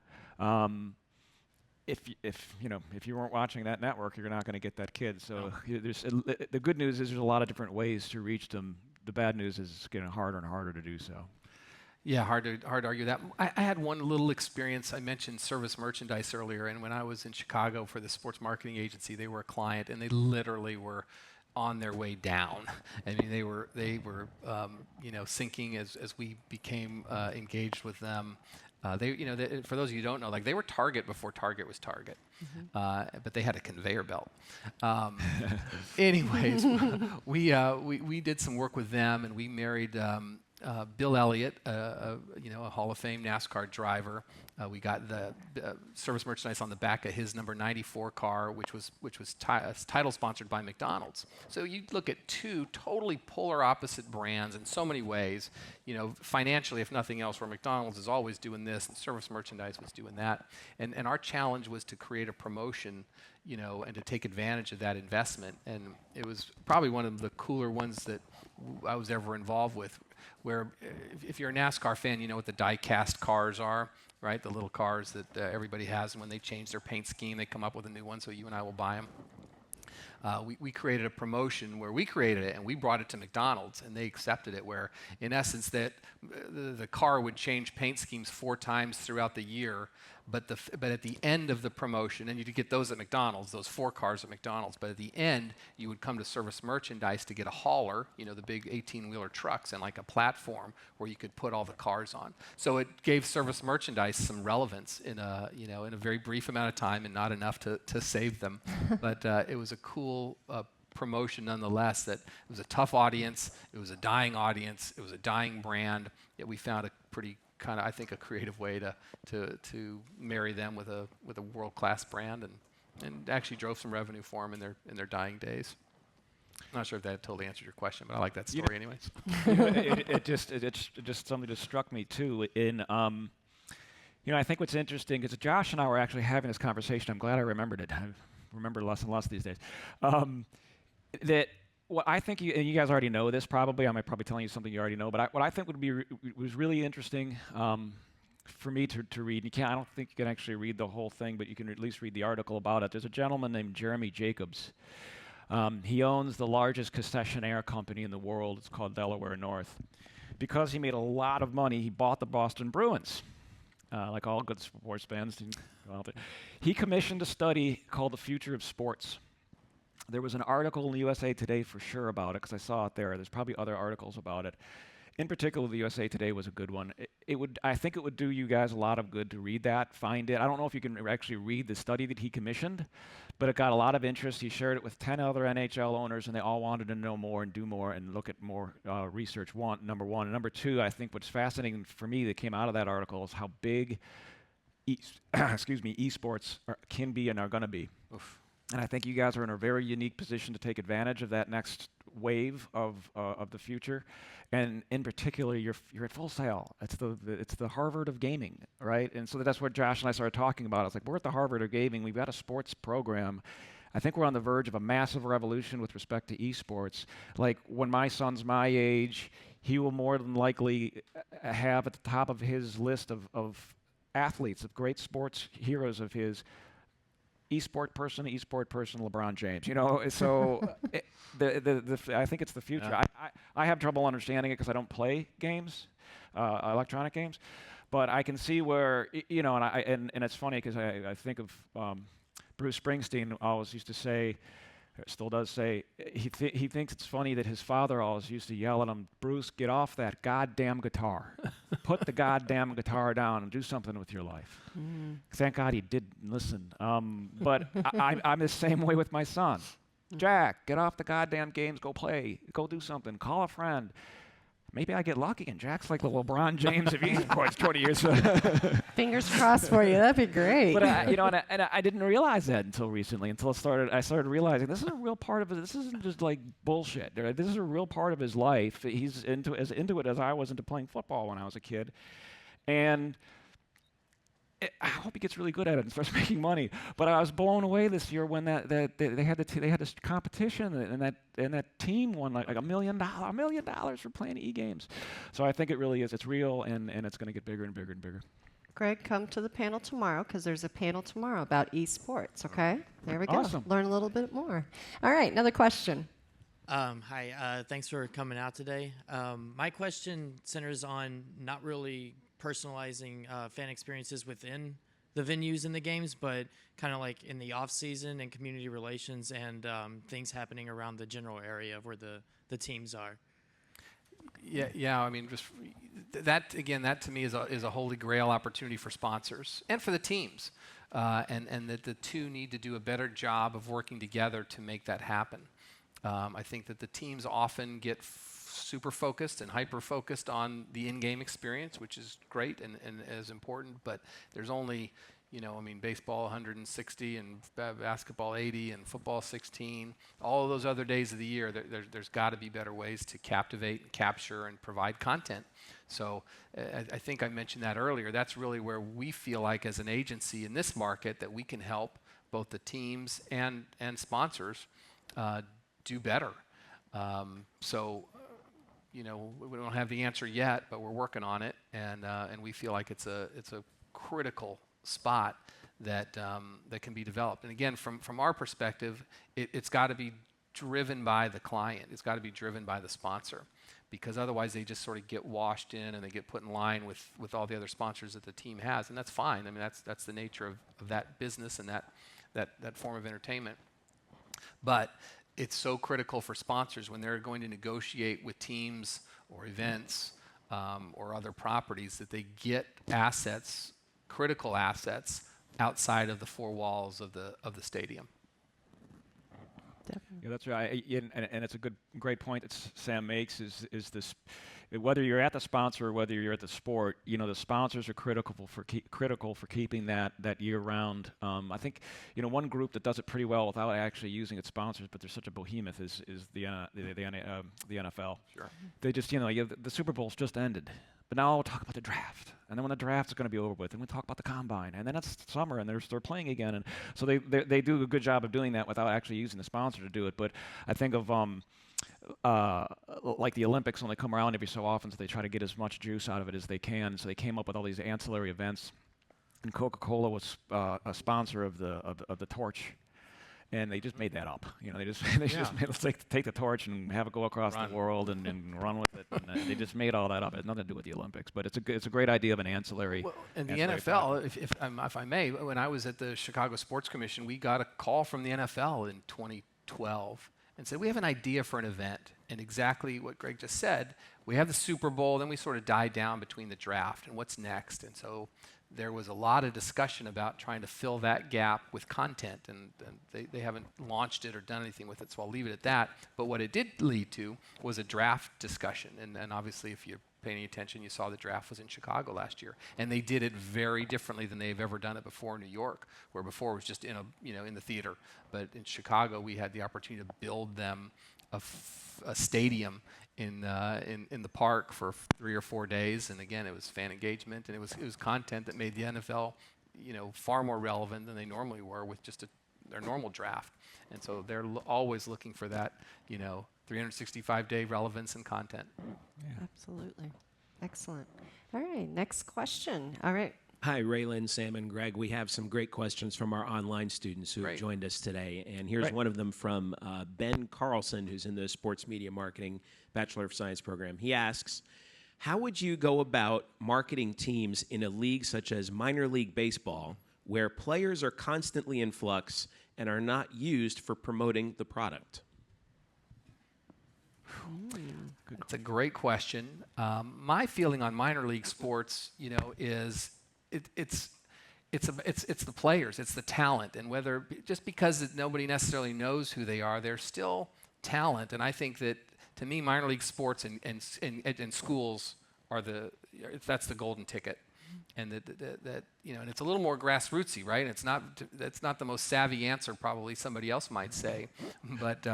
if you weren't watching that network, you're not going to get that kid. So the good news is there's a lot of different ways to reach them. The bad news is it's getting harder and harder to do so. Yeah, hard to argue that. I had one little experience. I mentioned service merchandise earlier, and when I was in Chicago for the sports marketing agency, they were a client, and they literally were on their way down. I mean, they were sinking as we became engaged with them. For those of you who don't know, like they were Target before Target was Target, but they had a conveyor belt. Anyways, we did some work with them, and we married Bill Elliott, a Hall of Fame NASCAR driver. We got the service merchandise on the back of his number 94 car, which was title sponsored by McDonald's. So you look at two totally polar opposite brands in so many ways. Financially, if nothing else, where McDonald's is always doing this, and service merchandise was doing that. And our challenge was to create a promotion, and to take advantage of that investment. And it was probably one of the cooler ones that I was ever involved with, where if you're a NASCAR fan, you know what the die-cast cars are, right? The little cars that everybody has, and when they change their paint scheme, they come up with a new one, so you and I will buy them. We created a promotion where we created it and we brought it to McDonald's, and they accepted it, where in essence that the car would change paint schemes 4 times throughout the year, but at the end of the promotion, and you could get those at McDonald's, those 4 cars at McDonald's, but at the end you would come to service merchandise to get a hauler, the big 18-wheeler trucks, and like a platform where you could put all the cars on. So it gave service merchandise some relevance in a very brief amount of time, and not enough to save them. But it was a cool promotion nonetheless. That it was a tough audience, it was a dying audience, it was a dying brand, yet we found a pretty kind of, I think, a creative way to marry them with a world-class brand, and actually drove some revenue for them in their dying days. I'm not sure if that totally answered your question, but I like that story anyways. It just something that struck me too. I think what's interesting is that Josh and I were actually having this conversation. I'm glad I remembered it. I remember less and less these days. That what I think, and you guys already know this probably, I might probably telling you something you already know, but what I think was really interesting for me to read, I don't think you can actually read the whole thing, but you can at least read the article about it. There's a gentleman named Jeremy Jacobs. He owns the largest concessionaire company in the world. It's called Delaware North. Because he made a lot of money, he bought the Boston Bruins. Like all good sports fans. He commissioned a study called The Future of Sports. There was an article in the USA Today for sure about it, because I saw it there. There's probably other articles about it. In particular, the USA Today was a good one. I think it would do you guys a lot of good to read that, find it. I don't know if you can actually read the study that he commissioned, but it got a lot of interest. He shared it with 10 other NHL owners, and they all wanted to know more and do more and look at more research, number one. And number two, I think what's fascinating for me that came out of that article is how big esports can be and are going to be. Oof. And I think you guys are in a very unique position to take advantage of that next wave of the future. And in particular, you're at Full Sail. It's the Harvard of gaming, right? And so that's what Josh and I started talking about. It's like, we're at the Harvard of gaming. We've got a sports program. I think we're on the verge of a massive revolution with respect to esports. Like, when my son's my age, he will more than likely have at the top of his list of athletes, of great sports heroes of his, esport person, LeBron James. So I think it's the future. Yeah. I have trouble understanding it because I don't play games, electronic games, but I can see where and it's funny because I think of Bruce Springsteen always used to say, or still does say, he thinks it's funny that his father always used to yell at him, "Bruce, get off that goddamn guitar. Put the goddamn guitar down and do something with your life." Thank God he did listen. But I'm the same way with my son. Jack, get off the goddamn games, go play, go do something, call a friend. Maybe I get lucky and Jack's like the LeBron James of esports 20 years ago. Fingers crossed for you. That'd be great. But I didn't realize that until recently. Until I started realizing this is a real part of it. This isn't just like bullshit. This is a real part of his life. He's into it as I was into playing football when I was a kid, and I hope he gets really good at it and starts making money. But I was blown away this year when they had this competition, and that team won like $1 million for playing e-games. So I think it really is. It's real, and it's going to get bigger and bigger and bigger. Greg, come to the panel tomorrow, because there's a panel tomorrow about esports. Okay, there we go. Awesome. Learn a little bit more. All right, another question. Hi, thanks for coming out today. My question centers on not really personalizing fan experiences within the venues in the games, but kind of like in the off season and community relations and things happening around the general area of where the teams are. Yeah. I mean, just that again. That to me is a holy grail opportunity for sponsors and for the teams, and that the two need to do a better job of working together to make that happen. I think that the teams often get super focused and hyper focused on the in-game experience, which is great and is important. But there's only, baseball 160 and basketball 80 and football 16. All of those other days of the year, there's got to be better ways to captivate and capture and provide content. So I think I mentioned that earlier. That's really where we feel like as an agency in this market that we can help both the teams and sponsors do better. We don't have the answer yet, but we're working on it, and we feel like it's a critical spot that can be developed. And again, from our perspective, it's got to be driven by the client. It's got to be driven by the sponsor, because otherwise they just sort of get washed in and they get put in line with all the other sponsors that the team has, and that's fine. I mean, that's the nature of that business and that form of entertainment. But it's so critical for sponsors when they're going to negotiate with teams or events or other properties that they get assets, critical assets, outside of the four walls of the stadium. Definitely. Yeah, that's right. And it's a great point that Sam makes is this. Whether you're at the sponsor or whether you're at the sport, the sponsors are critical for keeping that year round. I think one group that does it pretty well without actually using its sponsors, but they're such a behemoth, is the NFL. Sure. They just the Super Bowl's just ended, but now we'll talk about the draft, and then when the draft is going to be over with, then we'll talk about the combine, and then it's summer and they're playing again, and so they do a good job of doing that without actually using the sponsor to do it. But I think of like the Olympics, when they come around every so often, so they try to get as much juice out of it as they can. So they came up with all these ancillary events, and Coca-Cola was a sponsor of the torch, and they just made that up. They just made, let's take the torch and have it go across the world and run with it. And they just made all that up. It has nothing to do with the Olympics, but it's a great idea of an ancillary. Well, and the NFL, if I may, when I was at the Chicago Sports Commission, we got a call from the NFL in 2012. And said, we have an idea for an event. And exactly what Greg just said, we have the Super Bowl, then we sort of died down between the draft and what's next. And so there was a lot of discussion about trying to fill that gap with content. And they haven't launched it or done anything with it, so I'll leave it at that. But what it did lead to was a draft discussion. And obviously, if you're paying any attention, you saw the draft was in Chicago last year. And they did it very differently than they've ever done it before in New York, where before it was just in the theater. But in Chicago, we had the opportunity to build them a stadium in the park for 3 or 4 days. And again, it was fan engagement, and it was content that made the NFL, far more relevant than they normally were with just their normal draft. And so they're always looking for that, 365-day relevance and content. Yeah. Absolutely. Excellent. All right, next question. All right. Hi, Raelynn, Sam, and Greg. We have some great questions from our online students who have joined us today. And here's one of them from Ben Carlson, who's in the Sports Media Marketing Bachelor of Science program. He asks, how would you go about marketing teams in a league such as minor league baseball, where players are constantly in flux and are not used for promoting the product? That's a great question. My feeling on minor league sports, is it's the players, it's the talent, and whether just because nobody necessarily knows who they are, they're still talent. And I think that to me, minor league sports and schools that's the golden ticket. And that and it's a little more grassrootsy, right? That's not the most savvy answer probably somebody else might say, but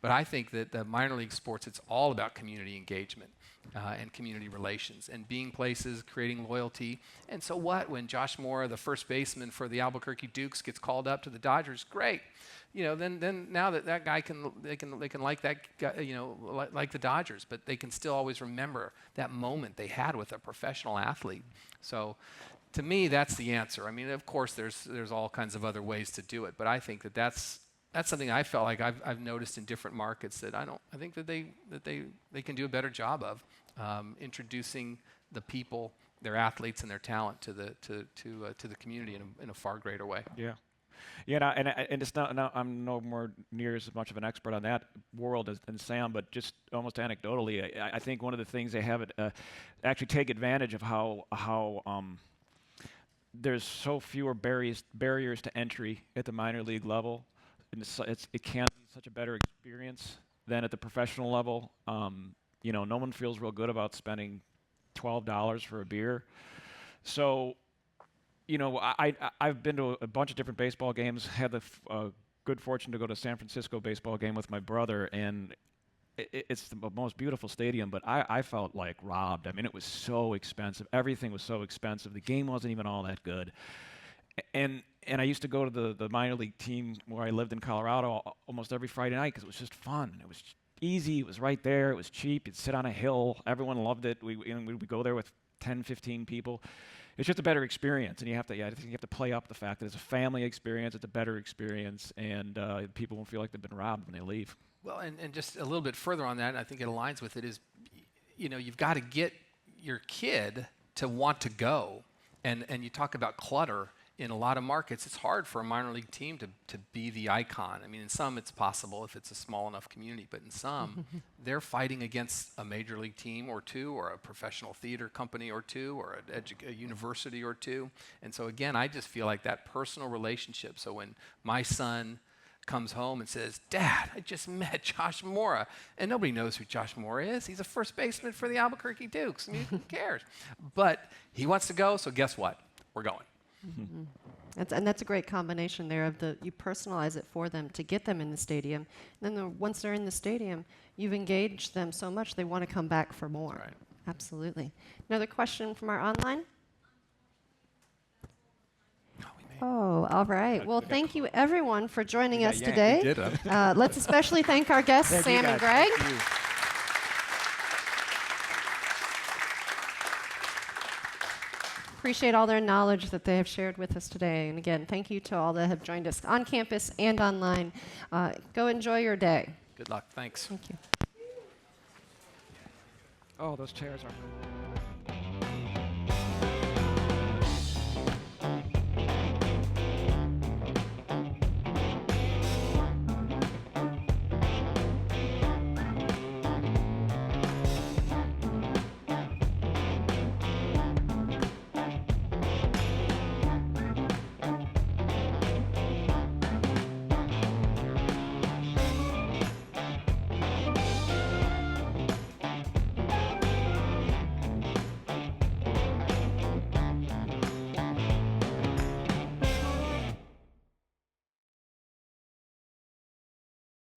I think that the minor league sports, it's all about community engagement and community relations and being places, creating loyalty. And so what when Josh Mora, the first baseman for the Albuquerque Dukes, gets called up to the Dodgers? Great. Then now that guy they can like that guy, like the Dodgers, but they can still always remember that moment they had with a professional athlete. So, to me, that's the answer. I mean, of course, there's all kinds of other ways to do it, but I think that's something I felt like I've noticed in different markets that I think that they can do a better job of introducing the people, their athletes, and their talent to the community in a far greater way. Yeah. Yeah, and it's not. No, I'm no more near as much of an expert on that world than Sam, but just almost anecdotally, I think one of the things they have actually take advantage of how there's so fewer barriers to entry at the minor league level. And it can be such a better experience than at the professional level. No one feels real good about spending $12 for a beer. So, I've been to a bunch of different baseball games, had the good fortune to go to a San Francisco baseball game with my brother, and it's the most beautiful stadium, but I felt like robbed. I mean, it was so expensive. Everything was so expensive. The game wasn't even all that good. And I used to go to the minor league team where I lived in Colorado almost every Friday night because it was just fun. It was easy. It was right there. It was cheap. You'd sit on a hill. Everyone loved it. We'd go there with 10, 15 people. It's just a better experience, and I think you have to play up the fact that it's a family experience. It's a better experience, and people won't feel like they've been robbed when they leave. Well, and just a little bit further on that, I think it aligns with it, is, you've got to get your kid to want to go. And you talk about clutter. In a lot of markets, it's hard for a minor league team to be the icon. I mean, in some it's possible if it's a small enough community, but in some, they're fighting against a major league team or two, or a professional theater company or two, or a university or two. And so again, I just feel like that personal relationship. So when my son comes home and says, "Dad, I just met Josh Mora," and nobody knows who Josh Mora is. He's a first baseman for the Albuquerque Dukes. I mean, who cares? But he wants to go, so guess what? We're going. Mm-hmm. And that's a great combination there of you personalize it for them to get them in the stadium. And then once they're in the stadium, you've engaged them so much they want to come back for more. Right. Absolutely. Another question from our online? Oh, all right. Well, thank you everyone for joining us today. Let's especially thank our guests, Sam and Greg. Appreciate all their knowledge that they have shared with us today. And again, thank you to all that have joined us on campus and online. Go enjoy your day. Good luck. Thanks. Thank you. Oh, those chairs are...